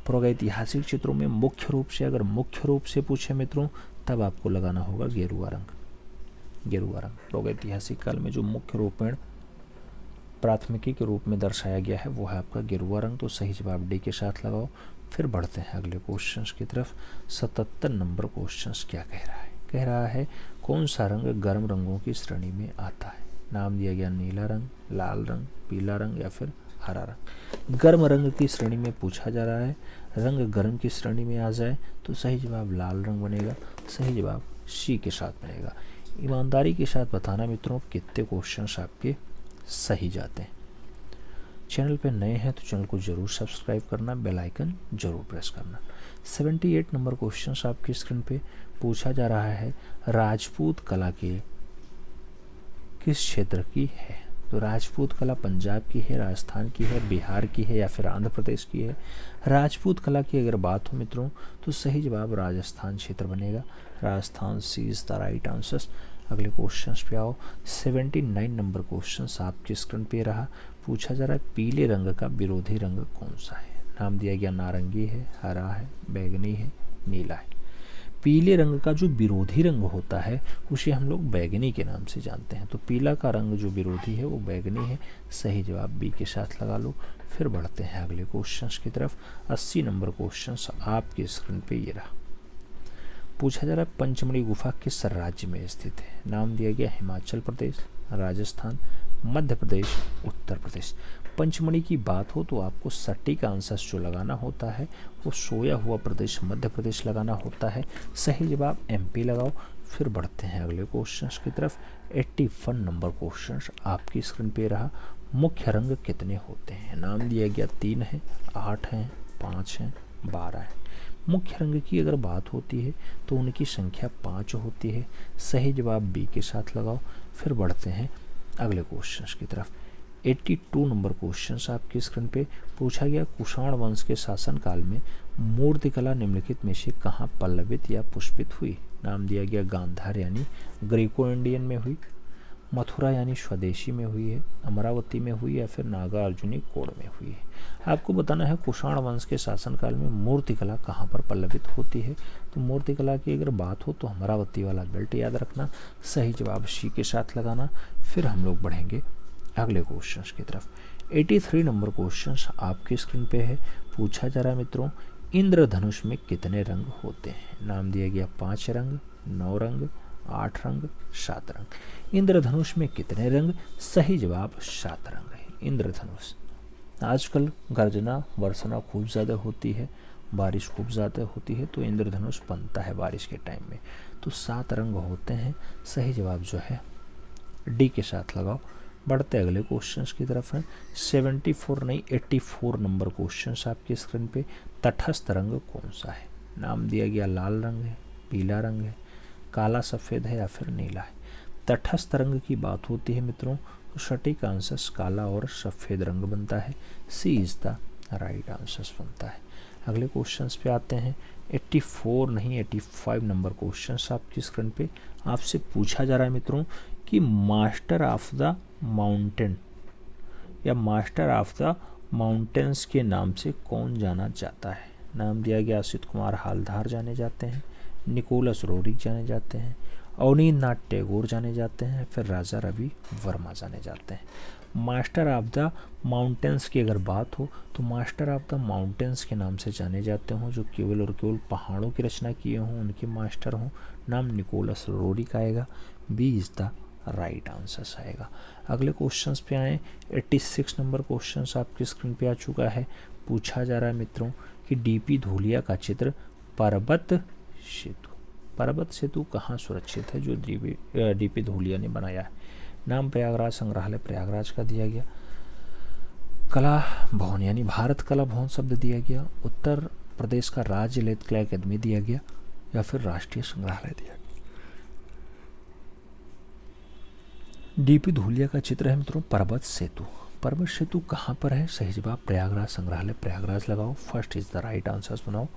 प्रागैतिहासिक चित्रों में मुख्य रूप से, अगर मुख्य रूप से पूछे मित्रों, तब आपको लगाना होगा गेरुआ रंग। गेरुआ रंग प्रागैतिहासिक काल में जो मुख्य रूपेण प्राथमिकी के रूप में दर्शाया गया है वो है आपका गेरुआ रंग। तो सही जवाब डी के साथ लगाओ। फिर बढ़ते हैं अगले क्वेश्चंस की तरफ। 77 नंबर क्वेश्चंस क्या कह रहा है? कह रहा है कौन सा रंग गर्म रंगों की श्रेणी में आता है? नाम दिया गया नीला रंग, लाल रंग, पीला रंग या फिर हरा रंग। गर्म रंग की श्रेणी में पूछा जा रहा है, रंग गर्म की श्रेणी में आ जाए तो सही जवाब लाल रंग बनेगा, सही जवाब सी के साथ बनेगा। ईमानदारी के साथ बताना मित्रों कितने क्वेश्चंस आपके सही जाते हैं। चैनल पे नए हैं तो चैनल को जरूर सब्सक्राइब करना, बेल आइकन जरूर प्रेस करना। 78 नंबर क्वेश्चंस आपकी स्क्रीन पे पूछा जा रहा है, राजपूत कला के किस क्षेत्र की है? तो राजपूत कला पंजाब की है, राजस्थान की है, बिहार की है या फिर आंध्र प्रदेश की है? राजपूत कला की अगर बात हो मित्रों तो सही जवाब राजस्थान क्षेत्र बनेगा, राजस्थान सी इज द राइट आंसर। अगले क्वेश्चंस पे आओ। 79 नंबर क्वेश्चंस आपके स्क्रीन पे रहा, पूछा जा रहा है पीले रंग का विरोधी रंग कौन सा है? नाम दिया गया नारंगी है, हरा है, बैगनी है, नीला है। पीले रंग का जो विरोधी रंग होता है उसे हम लोग बैगनी के नाम से जानते हैं, तो पीला का रंग जो विरोधी है वो बैगनी है, सही जवाब बी के साथ लगा लो। फिर बढ़ते हैं अगले क्वेश्चंस की तरफ। 80 नंबर क्वेश्चंस आपके स्क्रीन पे ये रहा, पूछा जा रहा है पंचमढ़ी गुफा किस राज्य में स्थित है? नाम दिया गया हिमाचल प्रदेश, राजस्थान, मध्य प्रदेश, उत्तर प्रदेश। पंचमढ़ी की बात हो तो आपको सटीक आंसर जो लगाना होता है वो सोया हुआ प्रदेश मध्य प्रदेश लगाना होता है, सही जवाब एमपी लगाओ। फिर बढ़ते हैं अगले क्वेश्चंस की तरफ। 81 नंबर क्वेश्चंस आपकी स्क्रीन पे रहा, मुख्य रंग कितने होते हैं? नाम दिया गया 3 है, 8 हैं, 5 हैं, 12 है। मुख्य रंग की अगर बात होती है तो उनकी संख्या 5 होती है, सही जवाब बी के साथ लगाओ। फिर बढ़ते हैं अगले क्वेश्चंस की तरफ। 82 नंबर क्वेश्चंस आपकी स्क्रीन पे पूछा गया, कुषाण वंश के शासनकाल में मूर्तिकला निम्नलिखित में से कहाँ पल्लवित या पुष्पित हुई? नाम दिया गया गांधार यानी ग्रीको इंडियन में हुई, मथुरा यानी स्वदेशी में हुई है, अमरावती में हुई या फिर नागार्जुनी कोड में हुई है। आपको बताना है कुषाण वंश के शासनकाल में मूर्तिकला कहाँ पर पल्लवित होती है, तो मूर्तिकला की अगर बात हो तो अमरावती वाला बेल्ट याद रखना, सही जवाब सी के साथ लगाना। फिर हम लोग बढ़ेंगे अगले क्वेश्चंस की तरफ। 83 नंबर क्वेश्चंस आपकी स्क्रीन पे है, पूछा जा रहा है मित्रों इंद्रधनुष में कितने रंग होते हैं? नाम दिया गया 5 रंग, 9 रंग, 8 रंग, 7 रंग। इंद्रधनुष में कितने रंग? सही जवाब 7 रंग है इंद्रधनुष। आजकल गर्जना वर्षना खूब ज़्यादा होती है, बारिश खूब ज़्यादा होती है तो इंद्रधनुष बनता है बारिश के टाइम में, तो 7 रंग होते हैं, सही जवाब जो है डी के साथ लगाओ। बढ़ते अगले क्वेश्चंस की तरफ है। 74 नहीं 84 नंबर क्वेश्चंस आपकी स्क्रीन पे, तटस्थ रंग कौन सा है? नाम दिया गया लाल रंग है, पीला रंग है, काला सफ़ेद है या फिर नीला है। तटस्थ रंग की बात होती है मित्रों तो सटीक आंसर काला और सफ़ेद रंग बनता है, सी इज़ द राइट आंसर बनता है। अगले क्वेश्चंस पे आते हैं। 84 नहीं 85 नंबर क्वेश्चंस आपकी स्क्रीन पे आपसे पूछा जा रहा है मित्रों कि मास्टर ऑफ द माउंटेन या मास्टर ऑफ द माउंटेन्स के नाम से कौन जाना जाता है? नाम दिया गया असित कुमार हालधार जाने जाते हैं, निकोलस रोरिक जाने जाते हैं, अवनींद्रनाथ टैगोर जाने जाते हैं, फिर राजा रवि वर्मा जाने जाते हैं। मास्टर ऑफ द माउंटेन्स की अगर बात हो तो मास्टर ऑफ द माउंटेन्स के नाम से जाने जाते हों, जो केवल और केवल पहाड़ों की रचना किए हों उनके मास्टर हों, नाम निकोलस रोरिक आएगा, B is the right answer आएगा। अगले क्वेश्चंस पे आए। 86 नंबर क्वेश्चंस आपकी स्क्रीन पे आ चुका है, पूछा जा रहा है मित्रों कि डीपी धूलिया का चित्र पर्वत सेतु कहाँ सुरक्षित है जो डीपी धूलिया ने बनाया है? नाम प्रयागराज संग्रहालय प्रयागराज का दिया गया, कला भवन यानी भारत कला भवन शब्द दिया गया, उत्तर प्रदेश का राज्य ललित अकादमी दिया गया या फिर राष्ट्रीय संग्रहालय दिया गया। डीपी धूलिया का चित्र है मित्रों पर्वत सेतु। पर्वत सेतु कहाँ पर है? सही जवाब प्रयागराज संग्रहालय प्रयागराज लगाओ, first is the right answer बनाओ।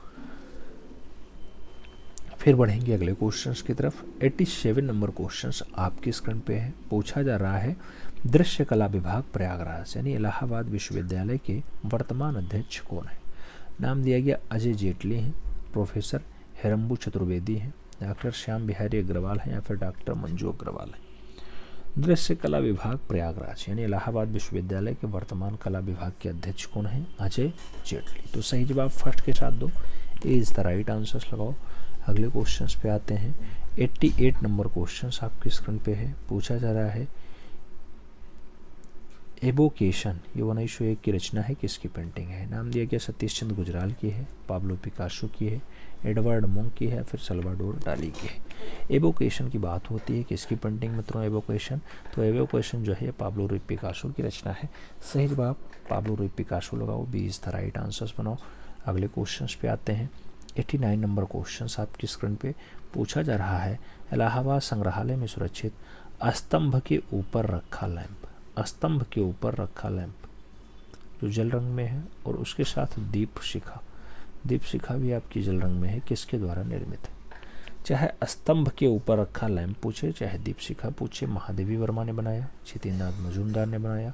फिर बढ़ेंगे अगले क्वेश्चंस की तरफ। 87 नंबर क्वेश्चंस आपकी स्क्रीन पे है, पूछा जा रहा है दृश्य कला विभाग प्रयागराज यानी इलाहाबाद विश्वविद्यालय के वर्तमान अध्यक्ष कौन है? नाम दिया गया अजय जेटली हैं, प्रोफेसर हेरम्बू चतुर्वेदी हैं, डॉक्टर श्याम बिहारी अग्रवाल हैं या फिर डॉक्टर मंजू अग्रवाल हैं। दृश्य कला विभाग प्रयागराज यानी इलाहाबाद विश्वविद्यालय के वर्तमान कला विभाग के अध्यक्ष कौन है? अजय जेटली। तो सही जवाब फर्स्ट के साथ दो, ए इज़ द राइट आंसर लगाओ। अगले क्वेश्चंस पे आते हैं। 88 नंबर क्वेश्चंस आपकी स्क्रीन पे है, पूछा जा रहा है एवोकेशन ये 1901 की रचना है, किसकी पेंटिंग है? नाम दिया गया सतीश चंद्र गुजराल की है, पाब्लो पिकासो की है, एडवर्ड मुंक की है, फिर सल्वाडोर डाली की है। एवोकेशन की बात होती है, किसकी पेंटिंग मित्रों एवोकेशन? तो एवोकेशन जो है पाब्लो रुई पिकासो की रचना है। सही जवाब पाब्लो रुई पिकासो लगाओ, B is the right answers बनाओ। अगले क्वेश्चंस पे आते हैं। 89 नंबर क्वेश्चन आपकी स्क्रीन पे पूछा जा रहा है, इलाहाबाद संग्रहालय में सुरक्षित स्तंभ के ऊपर रखा लैंप, स्तंभ के ऊपर रखा लैंप जो जल रंग में है और उसके साथ दीप शिखा भी आपकी जल रंग में है, किसके द्वारा निर्मित है? चाहे स्तंभ के ऊपर रखा लैंप पूछे, चाहे दीप शिखा पूछे, महादेवी वर्मा ने बनाया, जितेंद्र मजूमदार ने बनाया,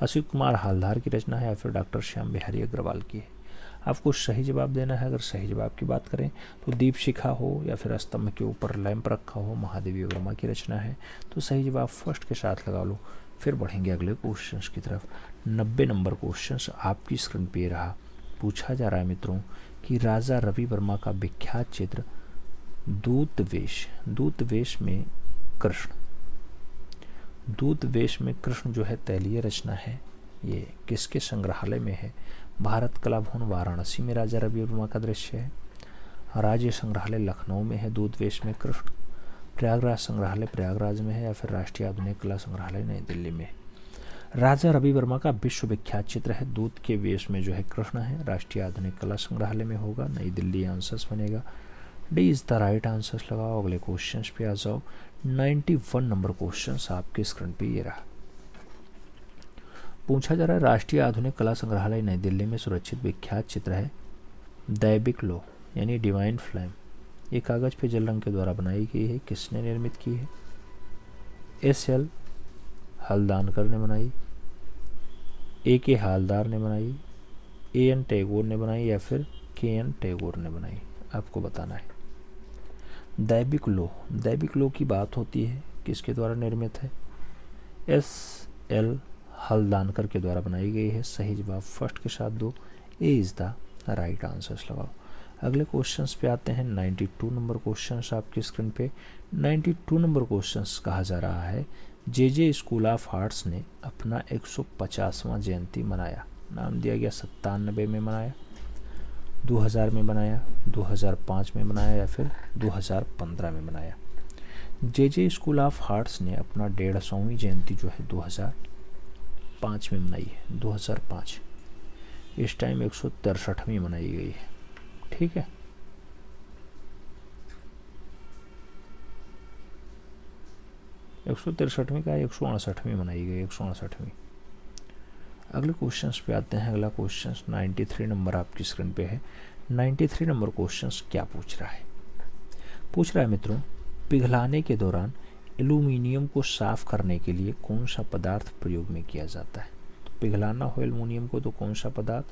असित कुमार हालदार की रचना है, या फिर डॉक्टर श्याम बिहारी अग्रवाल की है? आपको सही जवाब देना है। अगर सही जवाब की बात करें तो दीप शिखा हो या फिर स्तंभ के ऊपर लैंप रखा हो, महादेवी वर्मा की रचना है। तो सही जवाब फर्स्ट के साथ लगा लो। फिर बढ़ेंगे अगले क्वेश्चंस की तरफ। 90 नंबर क्वेश्चंस आपकी स्क्रीन पे रहा। पूछा जा रहा है मित्रों कि राजा रवि वर्मा का विख्यात चित्र दूत वेश में कृष्ण जो है तैलीय रचना है, ये किसके संग्रहालय में है? भारत कला भवन वाराणसी में राजा रवि वर्मा का दृश्य है, राज्य संग्रहालय लखनऊ में है दूत वेश में कृष्ण, प्रयागराज संग्रहालय प्रयागराज में है, या फिर राष्ट्रीय आधुनिक कला संग्रहालय नई दिल्ली में। राजा रवि वर्मा का विश्व विख्यात चित्र है दूत के वेश में जो है कृष्ण है, राष्ट्रीय आधुनिक कला संग्रहालय में होगा, नई दिल्ली आंसर्स बनेगा। D is the right answers लगाओ। अगले क्वेश्चन पे आ जाओ। 91 नंबर क्वेश्चन आपके स्क्रीन पे ये रहा। पूछा जा रहा है राष्ट्रीय आधुनिक कला संग्रहालय नई दिल्ली में सुरक्षित विख्यात चित्र है दैबिक लो यानी डिवाइन फ्लेम, ये कागज पे जल रंग के द्वारा बनाई गई है, किसने निर्मित की है? एस.एल. हल्दानकर ने बनाई, ए.के. हालदार ने बनाई, ए.एन. टैगोर ने बनाई, या फिर के.एन. टैगोर ने बनाई? आपको बताना है। दैबिक लो की बात होती है, किसके द्वारा निर्मित है? एस.एल. हल्दानकर के द्वारा बनाई गई है। सही जवाब फर्स्ट के साथ दो, ए इज द राइट आंसर्स लगाओ। अगले क्वेश्चंस पे आते हैं। 92 नंबर क्वेश्चंस आपकी स्क्रीन पे। 92 नंबर क्वेश्चंस कहा जा रहा है जे स्कूल ऑफ आर्ट्स ने अपना 150वां जयंती मनाया। नाम दिया गया 97 में मनाया, 2000 में मनाया, 2005 में मनाया, या फिर 2015 में मनाया? जे स्कूल ऑफ आर्ट्स ने अपना 150वीं जयंती जो है 2005 में मनाई है, 2005। इस टाइम 163वीं मनाई गई है, ठीक है। एक 163वीं का 168वीं मनाई गई, 168वीं। अगले क्वेश्चन पे आते हैं। अगला क्वेश्चन 93 नंबर आपकी स्क्रीन पे है। 93 नंबर क्वेश्चन क्या पूछ रहा है? पूछ रहा है मित्रों, पिघलाने के दौरान एल्यूमिनियम को साफ करने के लिए कौन सा पदार्थ प्रयोग में किया जाता है? तो पिघलाना हो एल्यूमिनियम को तो कौन सा पदार्थ?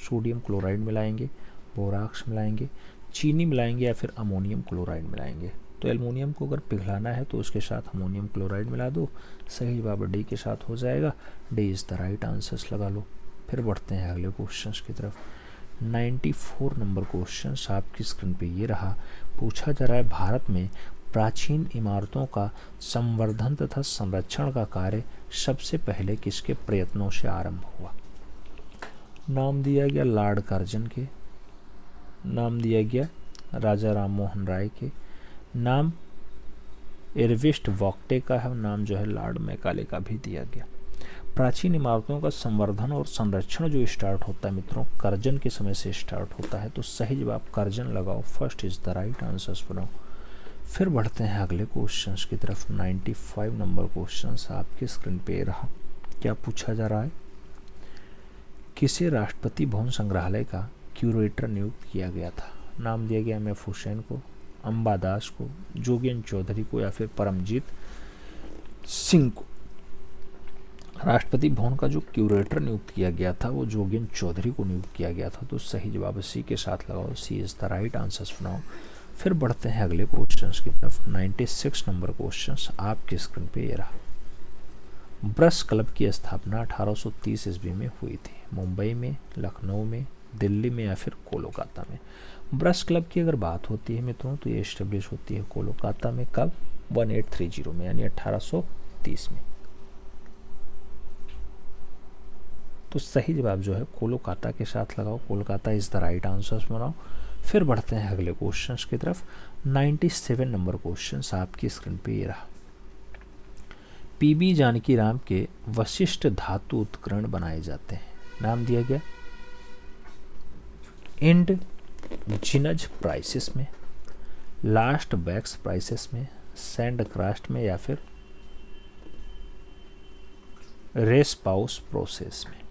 सोडियम क्लोराइड मिलाएंगे, बोराक्स मिलाएंगे, चीनी मिलाएंगे, या फिर अमोनियम क्लोराइड मिलाएंगे? तो एल्युमिनियम को अगर पिघलाना है तो उसके साथ अमोनियम क्लोराइड मिला दो। सही जवाब डी के साथ हो जाएगा। D is the right answers लगा लो। फिर बढ़ते हैं अगले क्वेश्चंस की तरफ। 94 नंबर क्वेश्चन आपकी स्क्रीन पे ये रहा। पूछा जा रहा है भारत में प्राचीन इमारतों का संवर्धन तथा संरक्षण का कार्य सबसे पहले किसके प्रयत्नों से आरंभ हुआ? नाम दिया गया लॉर्ड कर्जन के, नाम दिया गया राजा राम मोहन राय के, नाम एरविस्ट वॉक्टे का है, और नाम जो है लॉर्ड मैकाले का भी दिया गया। प्राचीन इमारतों का संवर्धन और संरक्षण जो स्टार्ट होता है मित्रों कर्जन के समय से स्टार्ट होता है। तो सही जवाब कर्जन लगाओ, first is the right answers बनाओ। फिर बढ़ते हैं अगले क्वेश्चंस की तरफ। 95 नंबर क्वेश्चंस आपकी स्क्रीन पे रहा। क्या पूछा जा रहा है? किसे राष्ट्रपति भवन संग्रहालय का क्यूरेटर नियुक्त किया गया था? नाम दिया गया एम.एफ. हुसैन को, अंबा दास को, जोगेंद्र चौधरी को, या फिर परमजीत सिंह को? राष्ट्रपति भवन का जो क्यूरेटर नियुक्त किया गया था वो जोगेंद्र चौधरी को नियुक्त किया गया था। तो सही जवाब सी के साथ लगाओ, सी इज द राइट आंसर्स बनाओ। फिर बढ़ते हैं अगले क्वेश्चंस की तरफ। 96 नंबर क्वेश्चंस आपके स्क्रीन पे ये रहा। ब्रश क्लब की स्थापना 1830 ईस्वी में हुई थी। मुंबई में, लखनऊ में, दिल्ली में, या फिर कोलकाता में? ब्रश क्लब की अगर बात होती है मित्रों तो ये एस्टेब्लिश होती है कोलकाता में। कब? 1830 में, यानी 1830 में। तो सही जवाब जो है कोलकाता के साथ लगाओ, Kolkata is the right answer बनाओ। फिर बढ़ते हैं अगले क्वेश्चन की तरफ। 97 नंबर क्वेश्चन आपकी स्क्रीन पे ये रहा। पीबी जानकी राम के वशिष्ठ धातु उत्करण बनाए जाते हैं, नाम दिया गया इंड जिनज प्राइसेस में, लास्ट बैक्स प्राइसेस में, सैंड क्रास्ट में, या फिर रेस पाउस प्रोसेस में।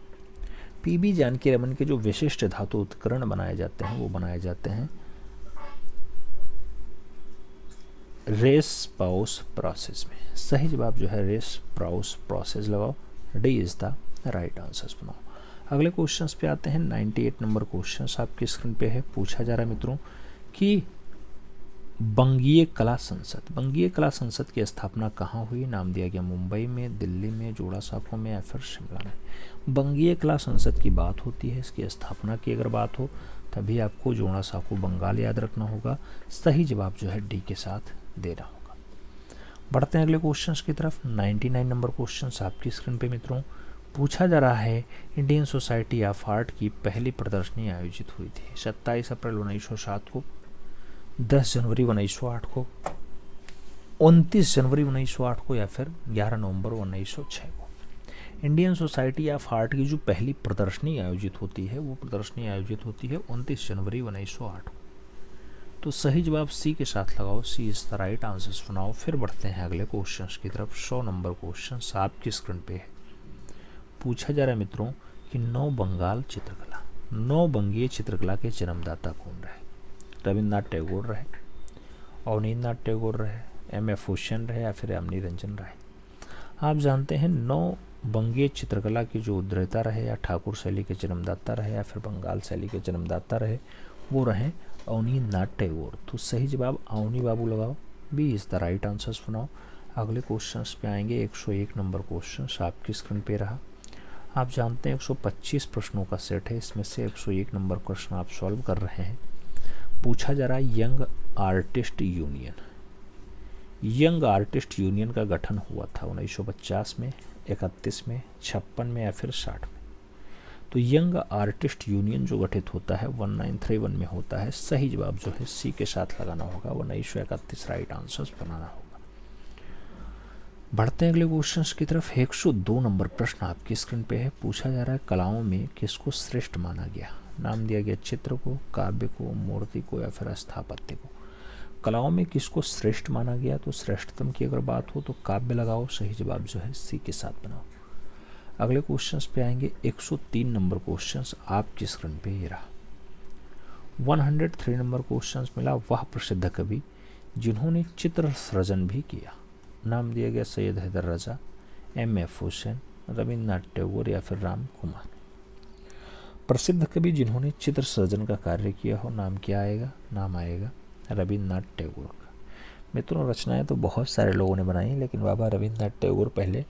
पीबी जानकी रमन के जो विशिष्ट धातु उत्करण बनाए जाते हैं वो बनाए जाते हैं रेस पाउस प्रोसेस में। सही जवाब जो है रेस पाउस प्रोसेस लगाओ, D is the right answer बनाओ। अगले क्वेश्चंस पे आते हैं। 98 नंबर क्वेश्चंस आपकी स्क्रीन पे है। पूछा जा रहा है मित्रों कि बंगीय कला संसद की स्थापना कहाँ हुई, नाम दिया गया मुंबई में, दिल्ली में, जोड़ा साँको में, या फिर शिमला में। बंगीय कला संसद की बात होती है, इसकी स्थापना की अगर बात हो तभी आपको जोड़ा साँको बंगाल याद रखना होगा। सही जवाब जो है डी के साथ देना होगा। बढ़ते हैं अगले क्वेश्चंस की तरफ। 99 नंबर क्वेश्चन आपकी स्क्रीन पे मित्रों। पूछा जा रहा है इंडियन सोसाइटी ऑफ आर्ट की पहली प्रदर्शनी आयोजित हुई थी 27 अप्रैल 1907 को, 10 जनवरी 1908 को, 29 जनवरी 1908 को, या फिर 11 नवंबर 1906 को। इंडियन सोसाइटी ऑफ आर्ट की जो पहली प्रदर्शनी आयोजित होती है वो प्रदर्शनी आयोजित होती है 29 जनवरी 1908 को। तो सही जवाब सी के साथ लगाओ, सी इज द राइट आंसर बनाओ। फिर बढ़ते हैं अगले क्वेश्चन की तरफ। 100 नंबर क्वेश्चन आपकी स्क्रीन पे है। पूछा जा रहा है मित्रों कि नौ बंगीय चित्रकला के जन्मदाता कौन रहे। रविन्द्रनाथ टैगोर रहे, अवनींद्रनाथ टैगोर रहे, एम.एफ. हुसैन रहे, या फिर यामिनी रंजन रहे। आप जानते हैं नौ बंगीय चित्रकला की जो उद्रेता रहे या ठाकुर शैली के जन्मदाता रहे या फिर बंगाल शैली के जन्मदाता रहे वो रहे अवनींद्रनाथ टैगोर। तो सही जवाब अवनी बाबू लगाओ, B is the right answer बनाओ। अगले क्वेश्चन पे आएंगे। 101 नंबर क्वेश्चन आपकी स्क्रीन पे रहा। आप जानते हैं 125 प्रश्नों का सेट है, इसमें से 101 नंबर प्रश्न आप सॉल्व कर रहे हैं। पूछा जा रहा है यंग आर्टिस्ट यूनियन का गठन हुआ था 1950 में, 31 में, 56 में, या फिर 60 में। तो यंग आर्टिस्ट यूनियन जो गठित होता है 1931 में होता है। सही जवाब जो है सी के साथ लगाना होगा, 1931 राइट आंसर बनाना होगा। बढ़ते हैं अगले क्वेश्चन की तरफ। 102 नंबर प्रश्न आपकी स्क्रीन पे है। पूछा जा रहा है कलाओं में किसको श्रेष्ठ माना गया, नाम दिया गया चित्र को, काव्य को, मूर्ति को, या फिर स्थापत्य को। कलाओं में किसको श्रेष्ठ माना गया, तो श्रेष्ठतम की अगर बात हो तो काव्य लगाओ, सही जवाब जो है सी के साथ बनाओ। अगले क्वेश्चंस पे आएंगे। 103 नंबर क्वेश्चंस आपकी स्क्रीन पे ये रहा। 103 नंबर क्वेश्चंस मिला वह प्रसिद्ध कवि जिन्होंने चित्र सृजन भी किया, नाम दिया गया सैयद हैदर रजा, एम.एफ. हुसैन, रविन्द्रनाथ टैगोर, या फिर राम कुमार। प्रसिद्ध कवि जिन्होंने चित्र सृजन का कार्य किया हो, नाम क्या आएगा, नाम आएगा रविन्द्रनाथ टैगोर का। मित्रों रचनाएं तो बहुत सारे लोगों ने बनाई, लेकिन बाबा रविन्द्रनाथ टैगोर पहले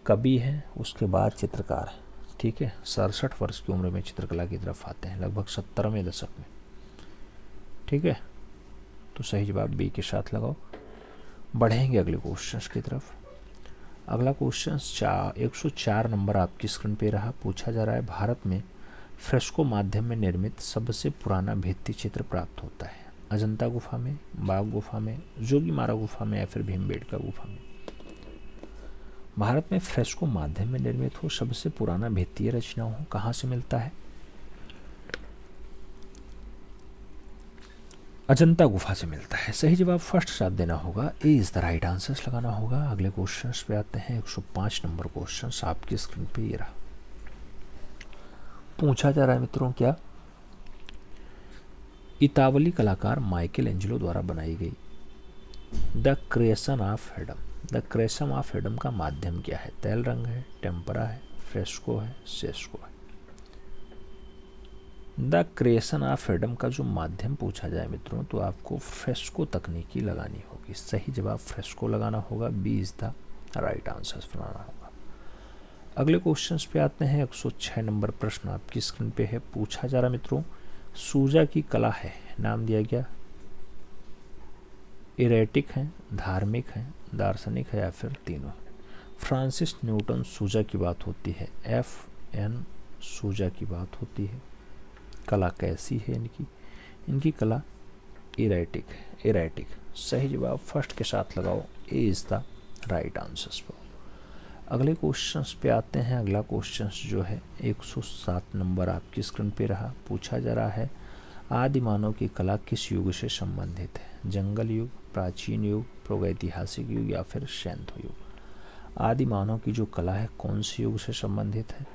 कवि हैं, उसके बाद चित्रकार हैं। ठीक है, 67 वर्ष की उम्र में चित्रकला की तरफ आते हैं, लगभग 70वें दशक में। ठीक है, तो सही जवाब बी के साथ लगाओ। बढ़ेंगे अगले क्वेश्चन की तरफ। अगला क्वेश्चन 104 नंबर आपकी स्क्रीन पे रहा। पूछा जा रहा है भारत में फ्रेस्को माध्यम में निर्मित सबसे पुराना भित्ति चित्र प्राप्त होता है अजंता गुफा में, बाघ गुफा में, जोगीमारा गुफा में, या फिर भीमबेटका गुफा में। भारत में फ्रेस्को माध्यम में निर्मित हो सबसे पुराना भित्तीय रचना हो, कहाँ से मिलता है, अजंता गुफा से मिलता है। सही जवाब फर्स्ट साथ देना होगा, ए इज द राइट आंसर लगाना होगा। अगले क्वेश्चन पे आते हैं। 105 नंबर क्वेश्चन आपकी स्क्रीन पे ये रहा। पूछा जा रहा है मित्रों क्या इतावली कलाकार माइकल एंजेलो द्वारा बनाई गई the creation of Adam, the creation of Adam का माध्यम क्या है, तैल रंग है, टेम्परा है, फ्रेस्को है, सेस्को है। द क्रिएशन ऑफ एडम का जो माध्यम पूछा जाए मित्रों तो आपको फ्रेस्को तकनीकी लगानी होगी। सही जवाब फ्रेस्को लगाना होगा, B is the right answer बनाना होगा। अगले क्वेश्चंस पे आते हैं। 106 नंबर प्रश्न आपकी स्क्रीन पे है। पूछा जा रहा मित्रों सूजा की कला है, नाम दिया गया इरेटिक है, धार्मिक है, दार्शनिक है, या फिर तीनों। फ्रांसिस न्यूटन सूजा की बात होती है, एफ एन सूजा की बात होती है। कला कैसी है इनकी? इनकी कला इरेटिक है, इरेटिक। सही जवाब फर्स्ट के साथ लगाओ, ए इज द राइट आंसर। अगले क्वेश्चंस पे आते हैं। अगला क्वेश्चंस जो है 107 नंबर आपकी स्क्रीन पे रहा। पूछा जा रहा है आदि मानव की कला किस युग से संबंधित है? जंगल युग, प्राचीन युग, प्रागैतिहासिक युग या फिर सैंधव युग? आदि मानव की जो कला है कौन से युग से संबंधित है?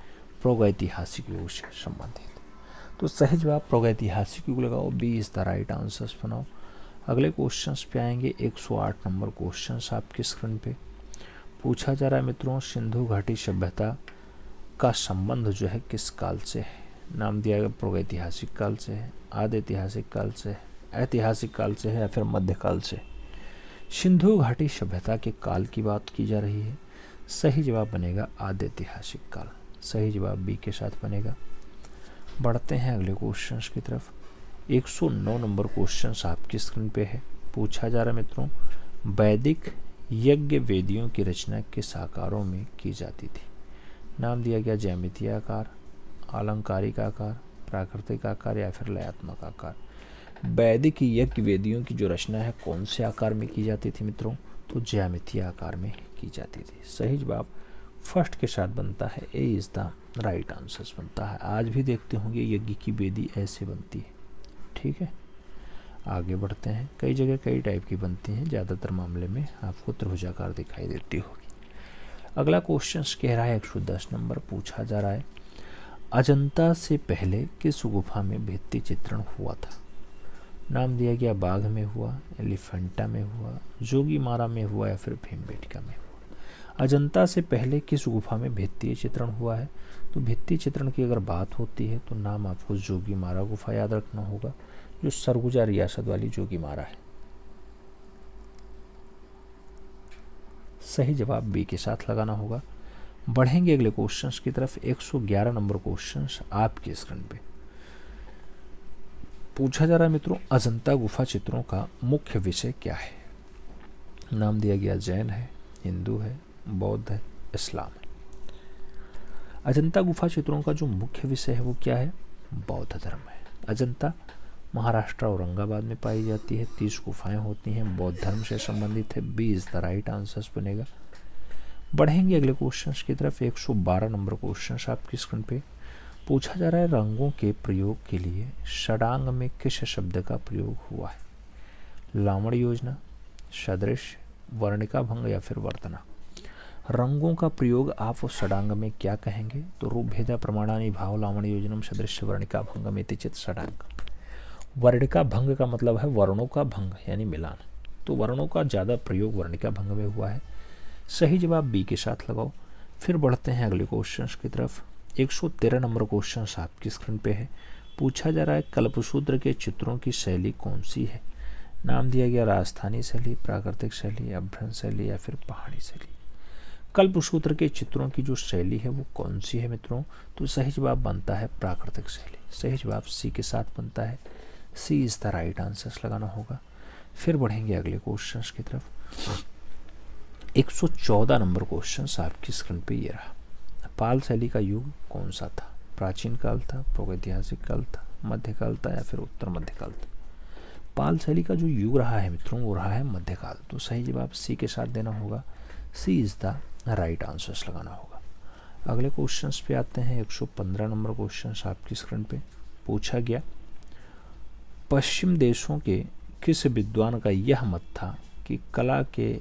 प्रागैतिहासिक युग से संबंधित। तो सही जवाब प्रागैतिहासिक युग लगाओ, B is the right answer बनाओ। अगले क्वेश्चंस पे आएंगे। 108 नंबर क्वेश्चंस आपकी स्क्रीन पे। पूछा जा रहा है मित्रों सिंधु घाटी सभ्यता का संबंध जो है किस काल से है? नाम दिया गया प्रागैतिहासिक काल से है, आदि ऐतिहासिक काल से है, ऐतिहासिक काल से है या फिर मध्यकाल से। सिंधु घाटी सभ्यता के काल की बात की जा रही है। सही जवाब बनेगा आदि ऐतिहासिक काल। सही जवाब बी के साथ बनेगा। बढ़ते हैं अगले क्वेश्चंस की तरफ। 109 नंबर क्वेश्चंस आपकी स्क्रीन पे है। पूछा जा रहा है मित्रों वैदिक यज्ञ वेदियों की रचना किस आकारों में की जाती थी? नाम दिया गया ज्यामितीय आकार, अलंकारिक आकार, प्राकृतिक आकार या फिर लयात्मक आकार। वैदिक यज्ञ वेदियों की जो रचना है कौन से आकार में की जाती थी मित्रों? तो ज्यामितीय आकार में की जाती थी। सही जवाब फर्स्ट के साथ बनता है, ए इज द राइट आंसर बनता है। आज भी देखते होंगे यज्ञ की वेदी ऐसे बनती है। ठीक है, आगे बढ़ते हैं। कई जगह कई टाइप की बनती हैं, ज़्यादातर मामले में आपको त्रिभुजाकार दिखाई देती होगी। अगला क्वेश्चन कह रहा है 110 नंबर। पूछा जा रहा है अजंता से पहले किस गुफा में भित्ति चित्रण हुआ था? नाम दिया गया बाघ में हुआ, एलिफेंटा में हुआ, जोगीमारा में हुआ या फिर भीमबेटका में हुआ। अजंता से पहले किस गुफा में भित्ति चित्रण हुआ है? तो भित्ति चित्रण की अगर बात होती है तो नाम आपको जोगीमारा गुफा याद रखना होगा, जो सरगुजा रियासत वाली जोगीमारा है। सही जवाब बी के साथ लगाना होगा। बढ़ेंगे अगले क्वेश्चंस की तरफ। 111 नंबर क्वेश्चंस आपकी स्क्रीन पे। पूछा जा रहा है मित्रों अजंता गुफा चित्रों का मुख्य विषय क्या है? नाम दिया गया जैन है, हिंदू है, बौद्ध है, इस्लाम है। अजंता गुफा चित्रों का जो मुख्य विषय है वो क्या है? बौद्ध धर्म है। अजंता महाराष्ट्र औरंगाबाद में पाई जाती है। 30 गुफाएं होती हैं, बौद्ध धर्म से संबंधित है। B is the right answer बनेगा। बढ़ेंगे अगले क्वेश्चंस की तरफ। 112 नंबर क्वेश्चन आपकी स्क्रीन पे। पूछा जा रहा है रंगों के प्रयोग के लिए षडांग में किस शब्द का प्रयोग हुआ है? लावण्य योजना, सदृश, वर्णिका भंग या फिर वर्तना। रंगों का प्रयोग आप षडांग में क्या कहेंगे? तो रूप भेदा प्रमाणानि भाव लावण्य योजनम सदृश्य वर्णिका भंगम इति चित षडांग। वर्णिका भंग का मतलब है वर्णों का भंग यानी मिलान, तो वर्णों का ज़्यादा प्रयोग वर्णिका भंग में हुआ है। सही जवाब बी के साथ लगाओ। फिर बढ़ते हैं अगले क्वेश्चन की तरफ। 113 नंबर क्वेश्चन आपकी स्क्रीन पे है। पूछा जा रहा है कल्पसूत्र के चित्रों की शैली कौन सी है? नाम दिया गया राजस्थानी शैली, प्राकृतिक शैली, अभ्रंश शैली या फिर पहाड़ी शैली। कल्पसूत्र के चित्रों की जो शैली है वो कौन सी है मित्रों? तो सही जवाब बनता है प्राकृतिक शैली। सही जवाब सी के साथ बनता है, सी इज द राइट आंसर लगाना होगा। फिर बढ़ेंगे अगले क्वेश्चन की तरफ। 114 नंबर क्वेश्चन आपकी स्क्रीन पे ये रहा। पाल शैली का युग कौन सा था? प्राचीन काल था, प्रागैतिहासिक काल था, मध्यकाल था या फिर उत्तर मध्यकाल था? पाल शैली का जो युग रहा है मित्रों वो रहा है मध्यकाल। तो सही जवाब सी के साथ देना होगा, सी इज द राइट आंसर लगाना होगा। अगले क्वेश्चंस पे आते हैं। 115 नंबर क्वेश्चन आपकी स्क्रीन पे। पूछा गया पश्चिम देशों के किस विद्वान का यह मत था कि कला के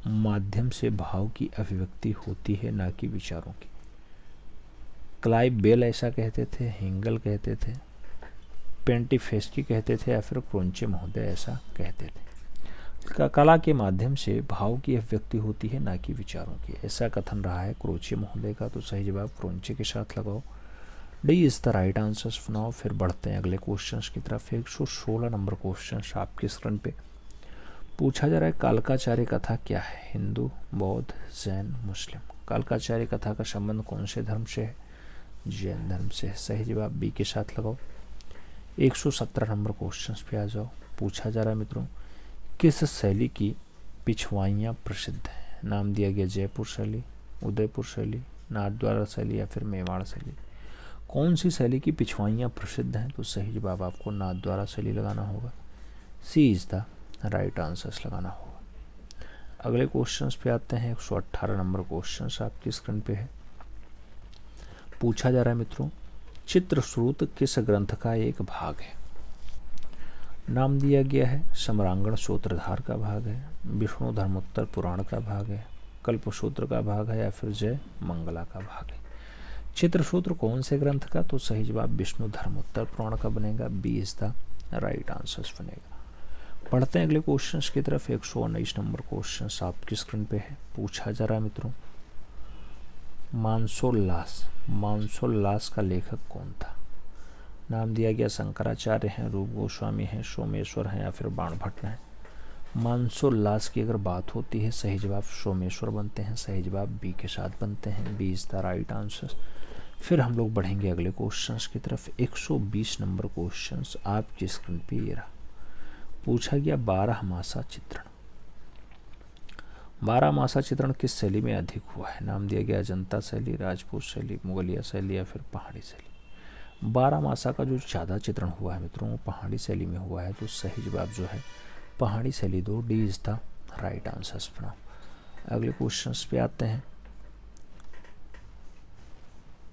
माध्यम से भाव की अभिव्यक्ति होती है ना कि विचारों की? क्लाइव बेल ऐसा कहते थे, हिंगल कहते थे, पेंटिफेस्की कहते थे या फिर क्रोंचे महोदय ऐसा कहते थे। कला के माध्यम से भाव की अभिव्यक्ति होती है ना कि विचारों की, ऐसा कथन रहा है क्रोचे महोदय का। तो सही जवाब क्रोंचे के साथ लगाओ, D is the right answer बनाओ। फिर बढ़ते हैं अगले क्वेश्चन की तरफ। 116 नंबर क्वेश्चन आपके स्क्रीन पे। पूछा जा रहा है कालकाचार्य कथा क्या है? हिंदू, बौद्ध, जैन, मुस्लिम। कालकाचार्य कथा का संबंध कौन से धर्म से है? जैन धर्म से है। सही जवाब बी के साथ लगाओ। 117 नंबर क्वेश्चन पे आ जाओ। पूछा जा रहा है मित्रों किस शैली की पिछवाइयाँ प्रसिद्ध है? नाम दिया गया जयपुर शैली, उदयपुर शैली, नाथद्वारा शैली या फिर मेवाड़ शैली। कौन सी शैली की पिछवाइयाँ प्रसिद्ध हैं? तो सही जवाब आपको नाथद्वारा शैली लगाना होगा। सी इज़ द राइट आंसर्स लगाना होगा। अगले क्वेश्चंस पे आते हैं। 118 नंबर क्वेश्चंस आपकी स्क्रीन पे है। पूछा जा रहा है मित्रों, चित्रसूत किस ग्रंथ का एक भाग है? नाम दिया गया है सम्रांगण सूत्रधार का भाग है, विष्णु धर्मोत्तर पुराण का भाग है, कल्पसूत्र का भाग है या फिर जय मंगला का भाग है। चित्रसूत्र कौन से ग्रंथ का? तो सही जवाब विष्णु धर्मोत्तर पुराण का बनेगा। B is the right answers बनेगा। पढ़ते हैं अगले क्वेश्चंस की तरफ। 119 नंबर क्वेश्चंस आपकी स्क्रीन पे है। पूछा जा रहा है मित्रों, मानसोल्लास का लेखक कौन था? नाम दिया गया शंकराचार्य हैं, रूप गोस्वामी हैं, सोमेश्वर हैं या फिर बाणभट्ट हैं। मानसोल्लास की अगर बात होती है, सही जवाब सोमेश्वर बनते हैं। सही जवाब बी के साथ बनते हैं। B is the right answer. फिर हम लोग बढ़ेंगे अगले क्वेश्चंस की तरफ। 120 नंबर क्वेश्चंस आपकी स्क्रीन पे ये रहा। पूछा गया 12मासा चित्रण। 12मासा चित्रण किस शैली में अधिक हुआ है? नाम दिया गया अजंता शैली, राजपूत शैली, मुगलिया शैली या फिर पहाड़ी शैली। 12मासा का जो ज़्यादा चित्रण हुआ है मित्रों वो पहाड़ी शैली में हुआ है। तो सही जवाब जो है पहाड़ी शैली 2, D is the right answers बनाओ। अगले क्वेश्चंस पे आते हैं।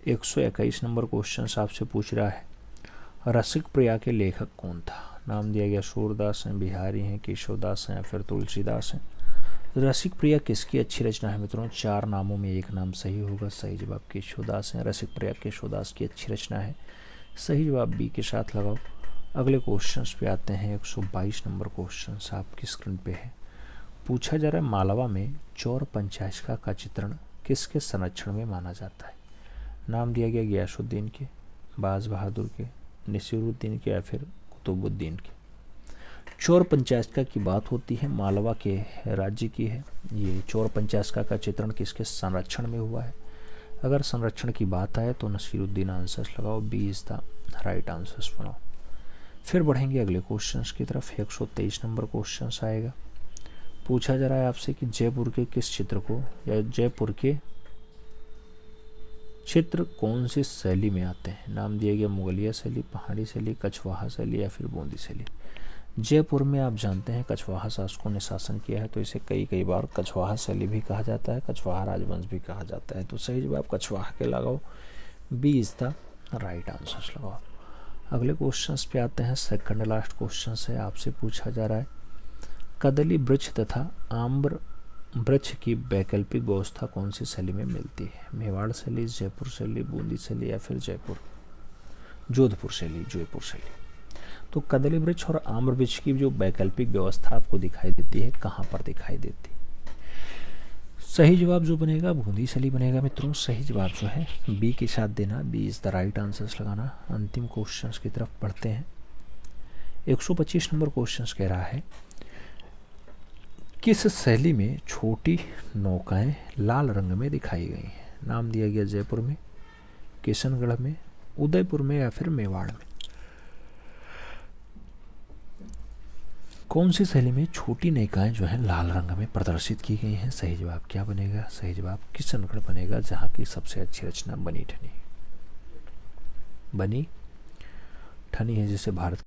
121 नंबर क्वेश्चंस आपसे पूछ रहा है, रसिक प्रिया के लेखक कौन था? नाम दिया गया सूरदास हैं, बिहारी हैं, केशवदास हैं या फिर तुलसीदास हैं। रसिक प्रिया किसकी अच्छी रचना है मित्रों? 4 नामों में एक नाम सही होगा। सही जवाब केशवदास हैं। रसिक प्रिया केशवदास की अच्छी रचना है। सही जवाब बी के साथ लगाओ। अगले क्वेश्चंस पे आते हैं। 122 नंबर क्वेश्चंस आपकी स्क्रीन पे है। पूछा जा रहा है, मालवा में चौर पंचायत का चित्रण किसके संरक्षण में माना जाता है? नाम दिया गया गयासुद्दीन के, बाज बहादुर के, नसीरुद्दीन के या फिर कुतुबुद्दीन के। चौर पंचायत की बात होती है, मालवा के राज्य की है। ये चौर पंचायत का चित्रण किसके संरक्षण में हुआ है? अगर संरक्षण की बात आए तो नसीरुद्दीन आंसर्स लगाओ। B is the right answers बनाओ। फिर बढ़ेंगे अगले क्वेश्चंस की तरफ। 123 नंबर क्वेश्चंस आएगा। पूछा जा रहा है आपसे कि जयपुर के किस चित्र को या जयपुर के चित्र कौन सी शैली में आते हैं? नाम दिया गया मुगलिया शैली, पहाड़ी शैली, कछवाहा शैली या फिर बूंदी शैली। जयपुर में आप जानते हैं कछवाहा शासकों ने शासन किया है, तो इसे कई बार कछवाहा शैली भी कहा जाता है, कछवाहा राजवंश भी कहा जाता है। तो सही जवाब कछवाहा के लगाओ। B is the right answer लगाओ। अगले क्वेश्चंस पे आते हैं। सेकंड लास्ट क्वेश्चंस है। आपसे पूछा जा रहा है, कदली वृक्ष तथा आम्र वृक्ष की वैकल्पिक व्यवस्था कौन सी शैली में मिलती है? मेवाड़ शैली, जयपुर शैली, बूंदी शैली या फिर जोधपुर शैली। तो कदली वृक्ष और आम्र वृक्ष की जो वैकल्पिक व्यवस्था आपको दिखाई देती है, कहाँ पर दिखाई देती है? सही जवाब जो बनेगा बूंदी शैली बनेगा मित्रों। सही जवाब जो है बी के साथ देना। B is the right answers लगाना। अंतिम क्वेश्चंस की तरफ बढ़ते हैं। 125 नंबर क्वेश्चंस कह रहा है, किस शैली में छोटी नौकाएं लाल रंग में दिखाई गई हैं? नाम दिया गया जयपुर में, किशनगढ़ में, उदयपुर में या फिर मेवाड़ में। कौन सी शैली में छोटी नौकाएं जो हैं लाल रंग में प्रदर्शित की गई हैं? सही जवाब क्या बनेगा? सही जवाब किशनगढ़ बनेगा, जहाँ की सबसे अच्छी रचना बनी ठनी है, जिसे भारत